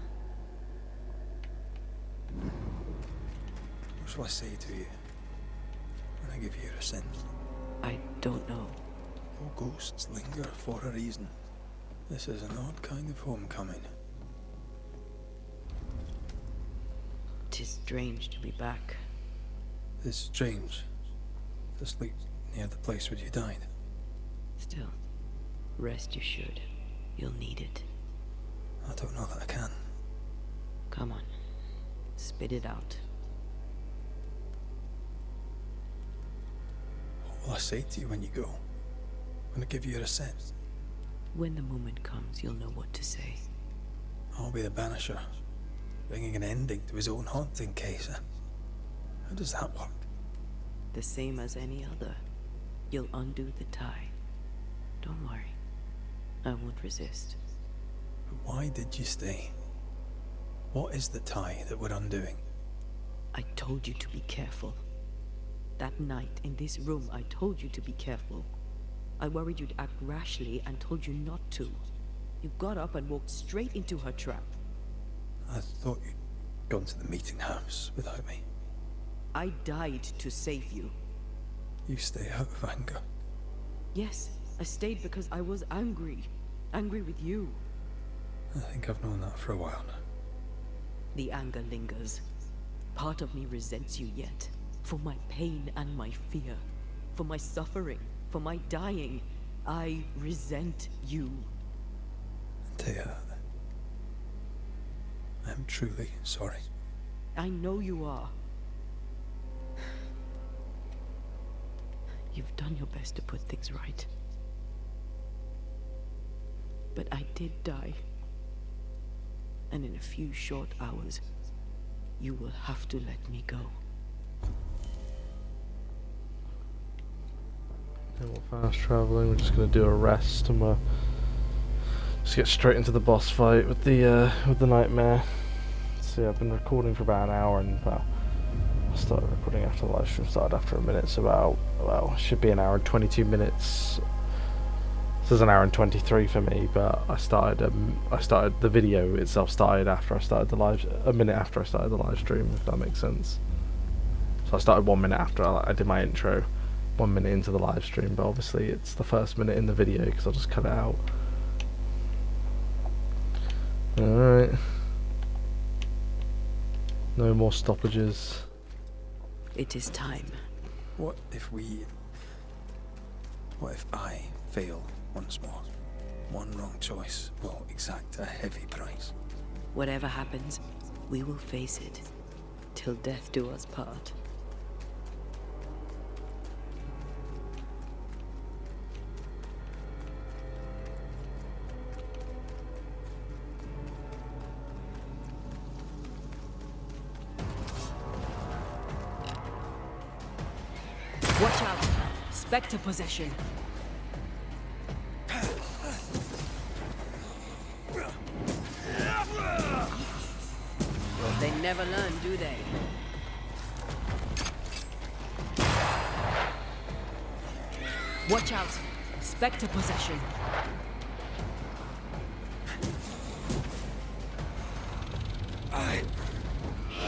What shall I say to you when I give you your scent? I don't know. All ghosts linger for a reason. This is an odd kind of homecoming. 'Tis strange to be back. It's strange to sleep near the place where you died. Still, rest you should. You'll need it. I don't know that I can. Come on. Spit it out. What will I say to you when you go? When I give you your assent? When the moment comes, you'll know what to say. I'll be the Banisher, bringing an ending to his own haunting case. How does that work? The same as any other. You'll undo the tie. Don't worry. I won't resist. But why did you stay? What is the tie that we're undoing? I told you to be careful. That night in this room, I told you to be careful. I worried you'd act rashly and told you not to. You got up and walked straight into her trap. I thought you'd gone to the meeting house without me. I died to save you. You stay out of anger. Yes, I stayed because I was angry. Angry with you. I think I've known that for a while now. The anger lingers. Part of me resents you yet. For my pain and my fear. For my suffering. For my dying. I resent you. Thea, I'm truly sorry. I know you are. You've done your best to put things right. But I did die. And in a few short hours, you will have to let me go. And we're fast traveling. We're just gonna do a rest and we'll just get straight into the boss fight with the nightmare. So yeah, I've been recording for about an hour, and well, I started recording after the live stream started after a minute, so well, should be an hour and 22 minutes. This is an hour and 23 for me, but I started the video itself started after I started a minute after I started the live stream, if that makes sense. So I started 1 minute after I did my intro, 1 minute into the live stream, but obviously it's the first minute in the video because I'll just cut it out. Alright. No more stoppages. It is time. What if I fail once more? One wrong choice will exact a heavy price. Whatever happens, we will face it. Till death do us part. Watch out! Spectre possession! They never learn, do they? Watch out! Spectre possession!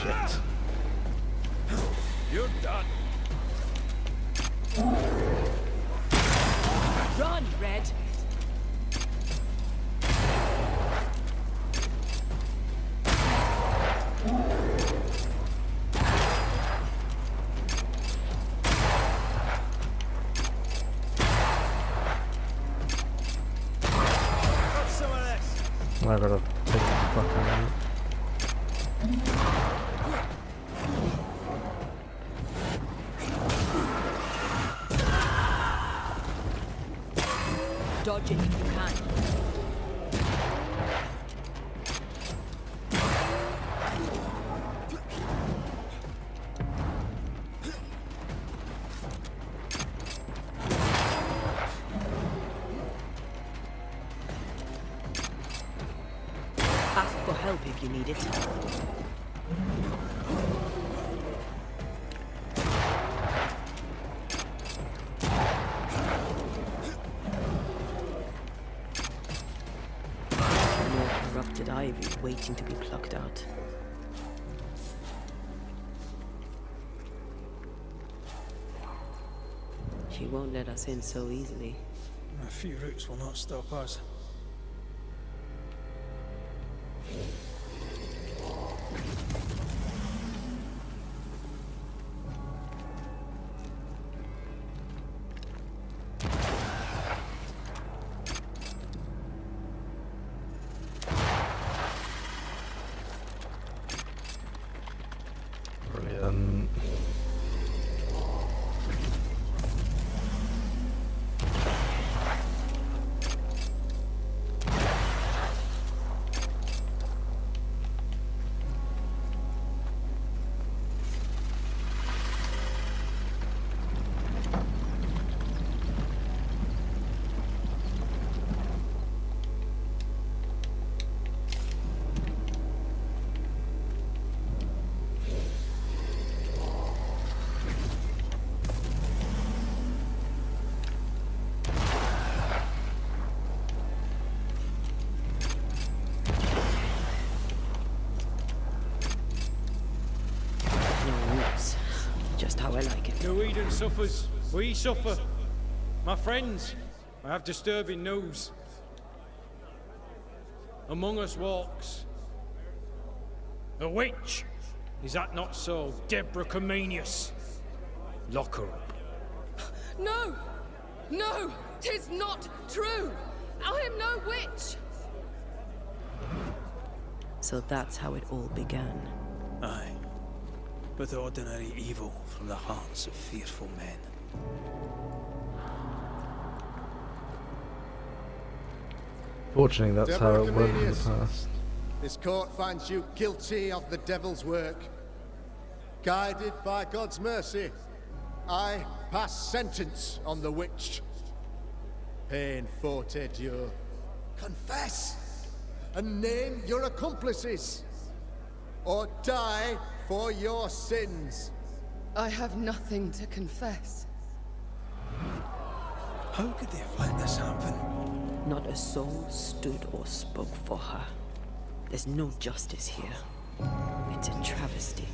Shit. You're done. Run, Red! Have some of this. I gotta take the fuck out of it. Dodge it if you can. Ask for help if you need it. More corrupted ivy waiting to be plucked out. She won't let us in so easily. A few roots will not stop us. Brilliant. No roots. Just how I like it. New Eden suffers. We suffer. My friends, I have disturbing news. Among us walks a witch. Is that not so, Deborah Comenius? Lock her up. No! No! 'Tis not true! I am no witch! So that's how it all began. Aye. With ordinary evil from the hearts of fearful men. Fortunately, that's how Deborah it went in the Comenius. past. This court finds you guilty of the devil's work. Guided by God's mercy, I pass sentence on the witch. Pain forte Dieu. Confess and name your accomplices, or die for your sins. I have nothing to confess. How could they have let this happen? Not a soul stood or spoke for her. There's no justice here. It's a travesty.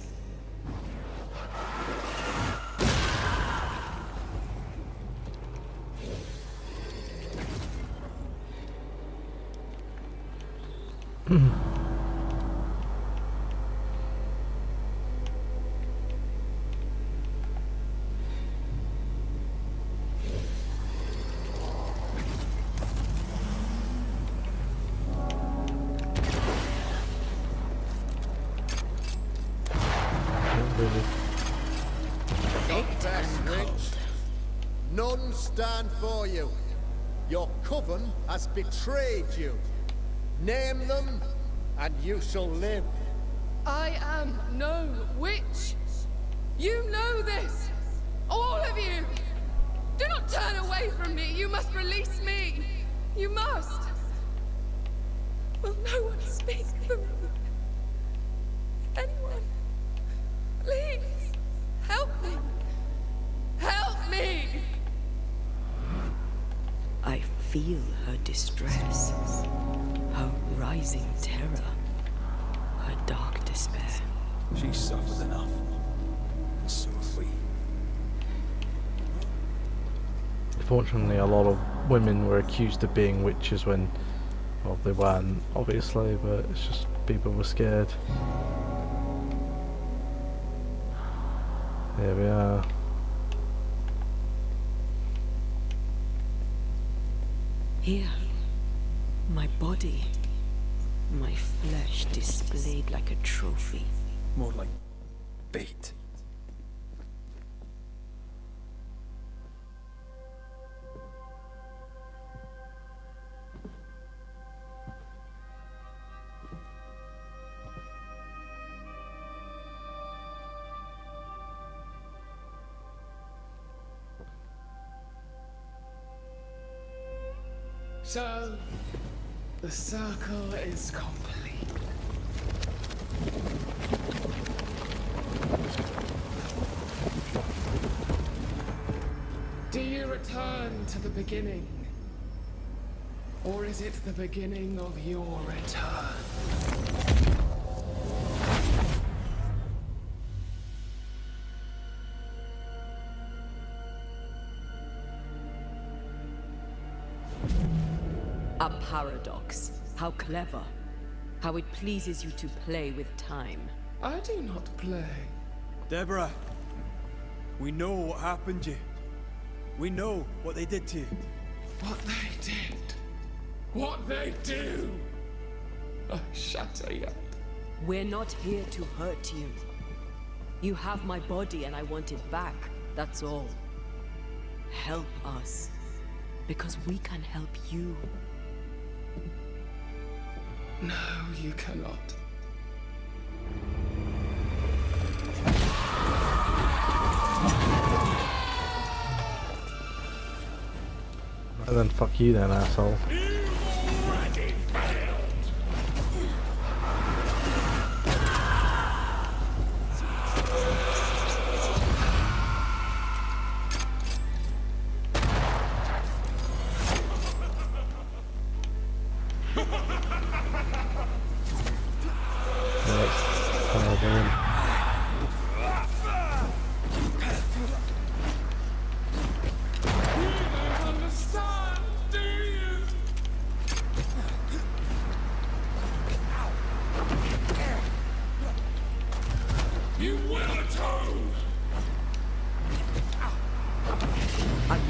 Confess, witch. None stand for you. Your coven has betrayed you. Name them, and you shall live. I am no witch! You know this! All of you! Do not turn away from me! You must release me! You must! Will no one speak for me? Anyone? Please! Help me! Help me! I feel her distress, her rising terror, her dark despair. despair. She's suffered enough. And so have we. Fortunately, a lot of women were accused of being witches when, well, they weren't, obviously, but it's just people were scared. Here we are. Here, my body, my flesh displayed like a trophy. More like bait. So, the circle is complete. Do you return to the beginning? Or is it the beginning of your return? A paradox. How clever. How it pleases you to play with time. I do not play. Deborah, we know what happened to you. We know what they did to you. What they did. What they do. I shatter yet. We're not here to hurt you. You have my body and I want it back. That's all. Help us. Because we can help you. No, you cannot. And then fuck you then, asshole.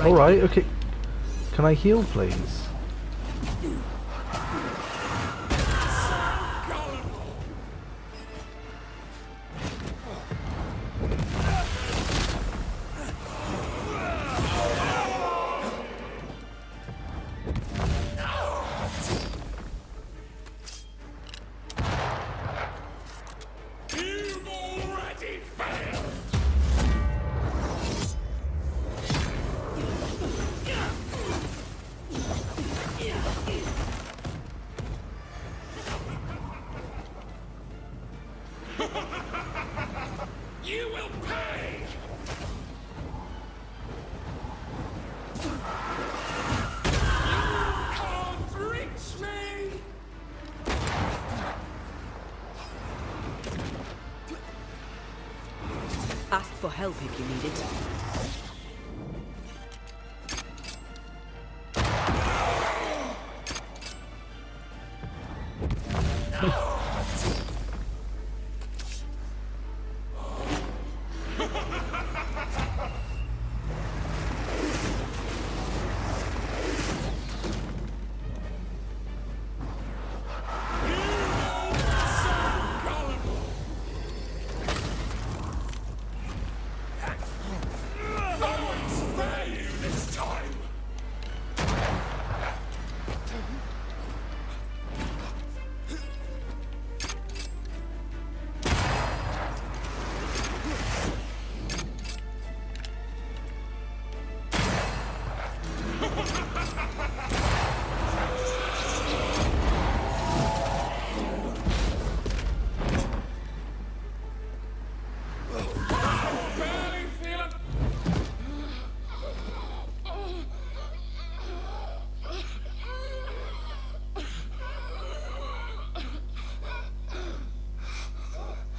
Alright, okay. Can I heal, please? You will pay! You can't reach me! Ask for help if you need it.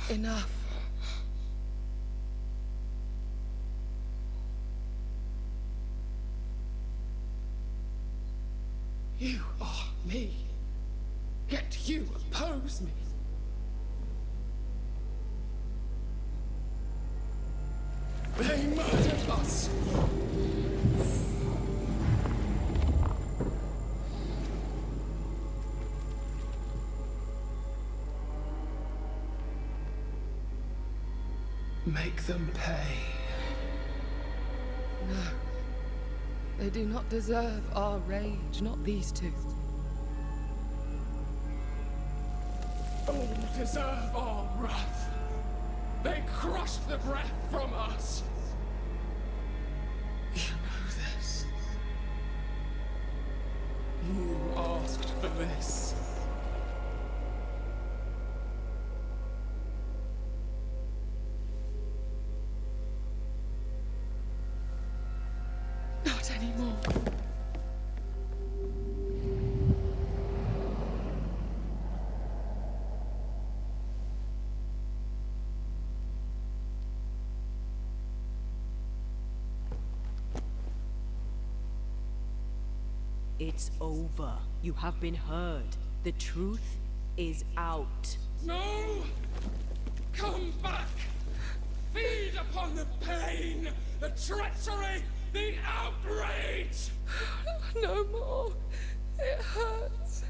Enough. You are me, yet you oppose me. They murdered us. Make them pay. No. They do not deserve our rage, not these two. All deserve our wrath. They crushed the breath from us. You know this. You asked for this. Not anymore. It's over. You have been heard. The truth is out. No! Come back! Feed upon the pain, the treachery, the outrage! No more. It hurts.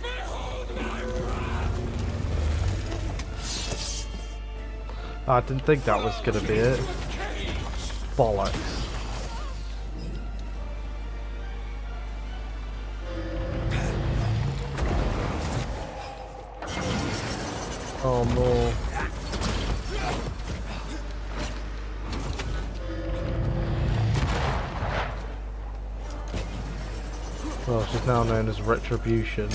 Behold my wrath! I didn't think that was gonna be it. Bollocks. Oh no. Well, she's now known as Retribution.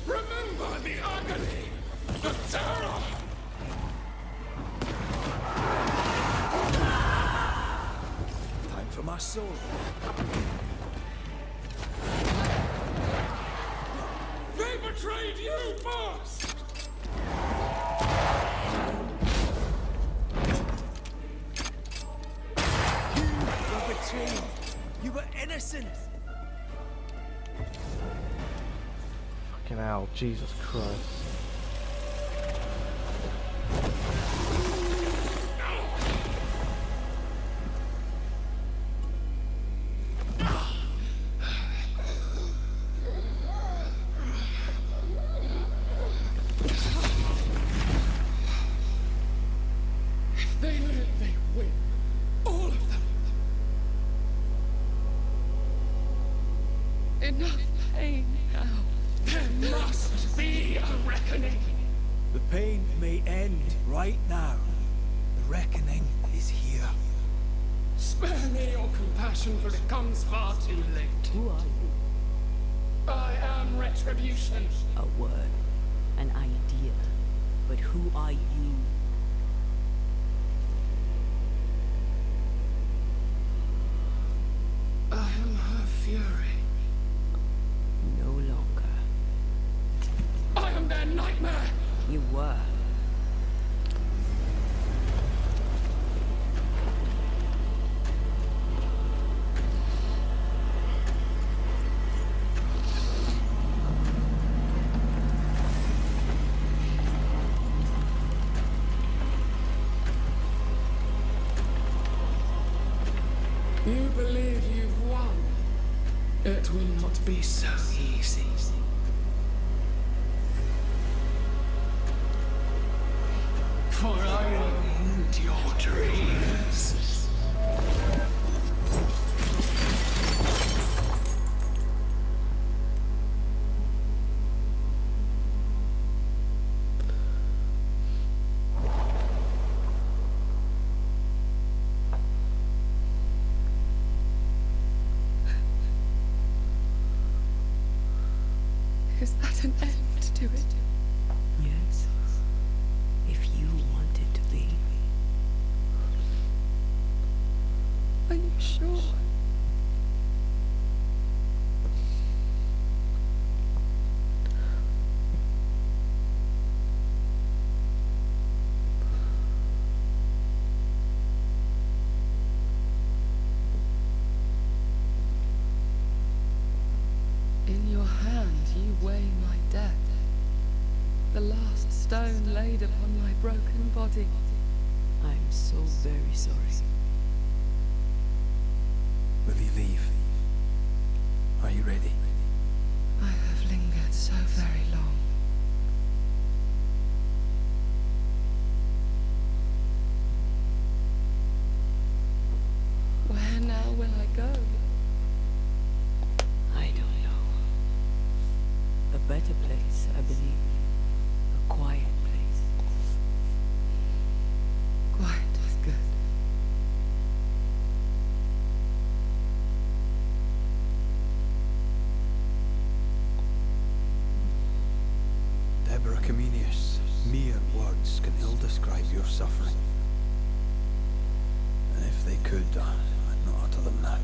Remember the agony, the terror! Time for my soul. They betrayed you first! You were betrayed. You were innocent. Fucking hell, Jesus Christ. If they live, they win. All of them. Enough pain now. There must be a reckoning. The pain may end right now. The reckoning is here. Spare me your compassion, for it comes far too late. Who are you? I am Retribution. A word. An idea. But who are you? I am her fury. No longer. I am their nightmare. You were. You believe you've won. It will not be so easy. For I will end your dreams. Is that an end to it? Yes. If you want it to be. Are you sure? In your hand you weigh my death, the last stone laid upon my broken body. I'm so very sorry. Will you leave? Are you ready? I have lingered so very long. Where now will I go? I don't know. A better place, I believe. A quiet place. Quiet is good. Deborah Comenius, mere words can ill describe your suffering. And if they could, I'd not utter them now.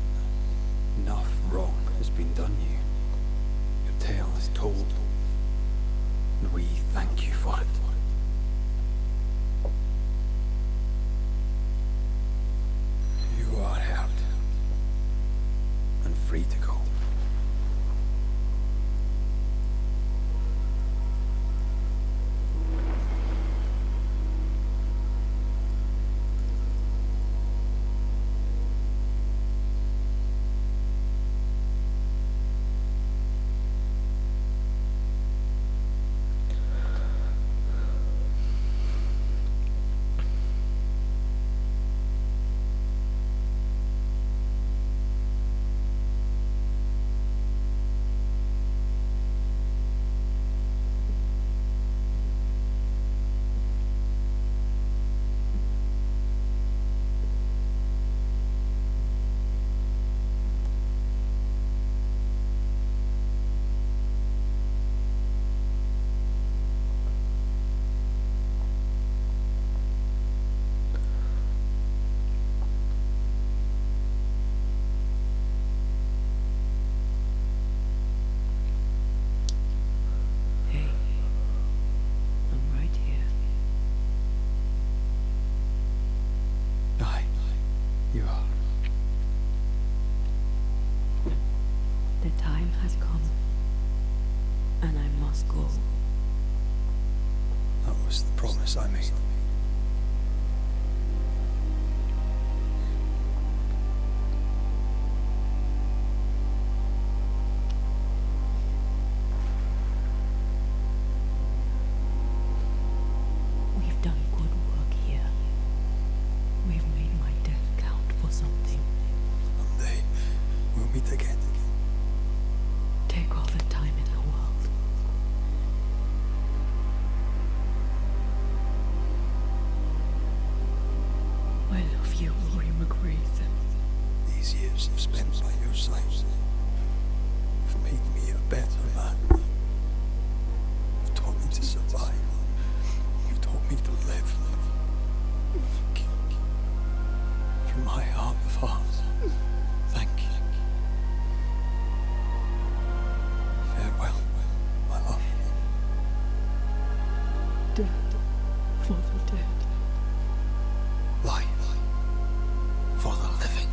Enough wrong has been done you. Your tale is told, and we thank you for it. You are heard, and free to go. Hey, I'm right here. Aye, you are. The time has come, and I must go. That was the promise I made. We've done good work here. We've made my death count for something. Someday, we'll meet again. Take all the time in the world. I love you, Rory McGrath. These years I've spent by your side have made me a better man. You've taught me to survive. You've taught me to live. From my heart of hearts, thank you. Farewell, my love. Death for the dead. Life for the living.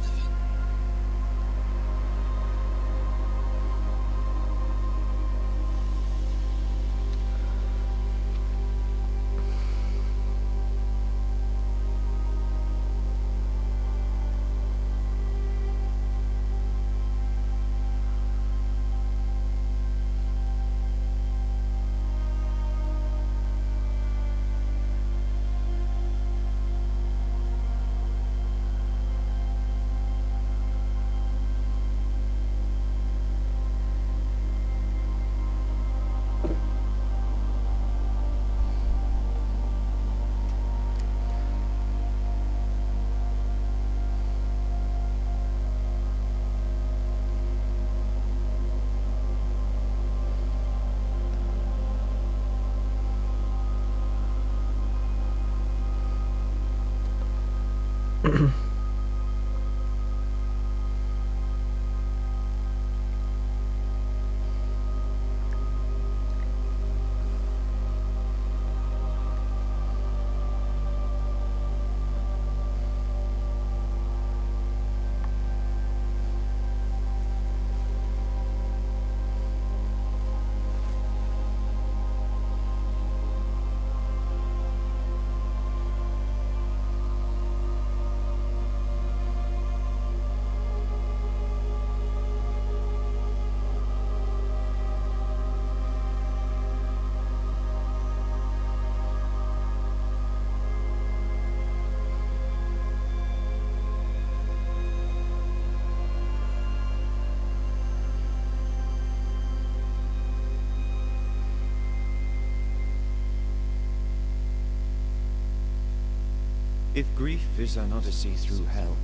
If grief is an odyssey through hell,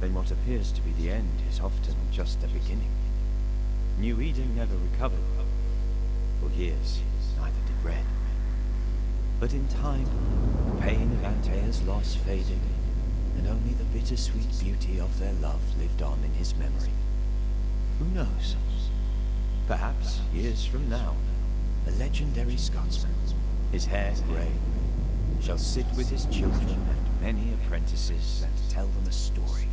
then what appears to be the end is often just the beginning. New Eden never recovered. For years, neither did Red. But in time, the pain of Antea's loss faded, and only the bittersweet beauty of their love lived on in his memory. Who knows? Perhaps, years from now, a legendary Scotsman, his hair grey, shall sit with his children and many apprentices and tell them a story.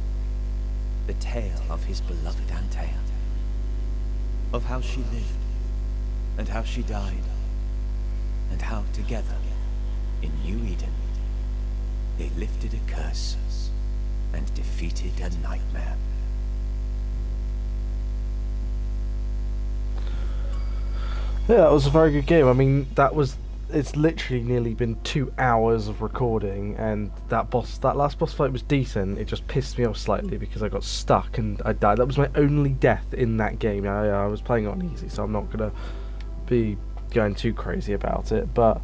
The tale of his beloved Antea. Of how she lived, and how she died, and how together, in New Eden, they lifted a curse and defeated a nightmare. Yeah, that was a very good game. I mean, it's literally nearly been 2 hours of recording, and that last boss fight was decent. It just pissed me off slightly because I got stuck and I died. That was my only death in that game. I was playing it on easy, so I'm not gonna be going too crazy about it, but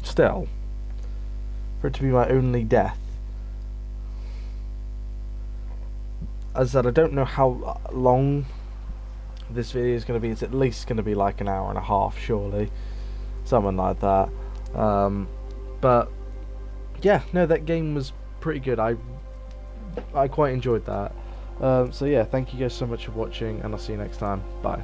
still, for it to be my only death. As I said, I don't know how long this video is going to be. It's at least going to be like an hour and a half, surely, something like that. But yeah, no, that game was pretty good. I quite enjoyed that. So yeah, thank you guys so much for watching, and I'll see you next time. Bye.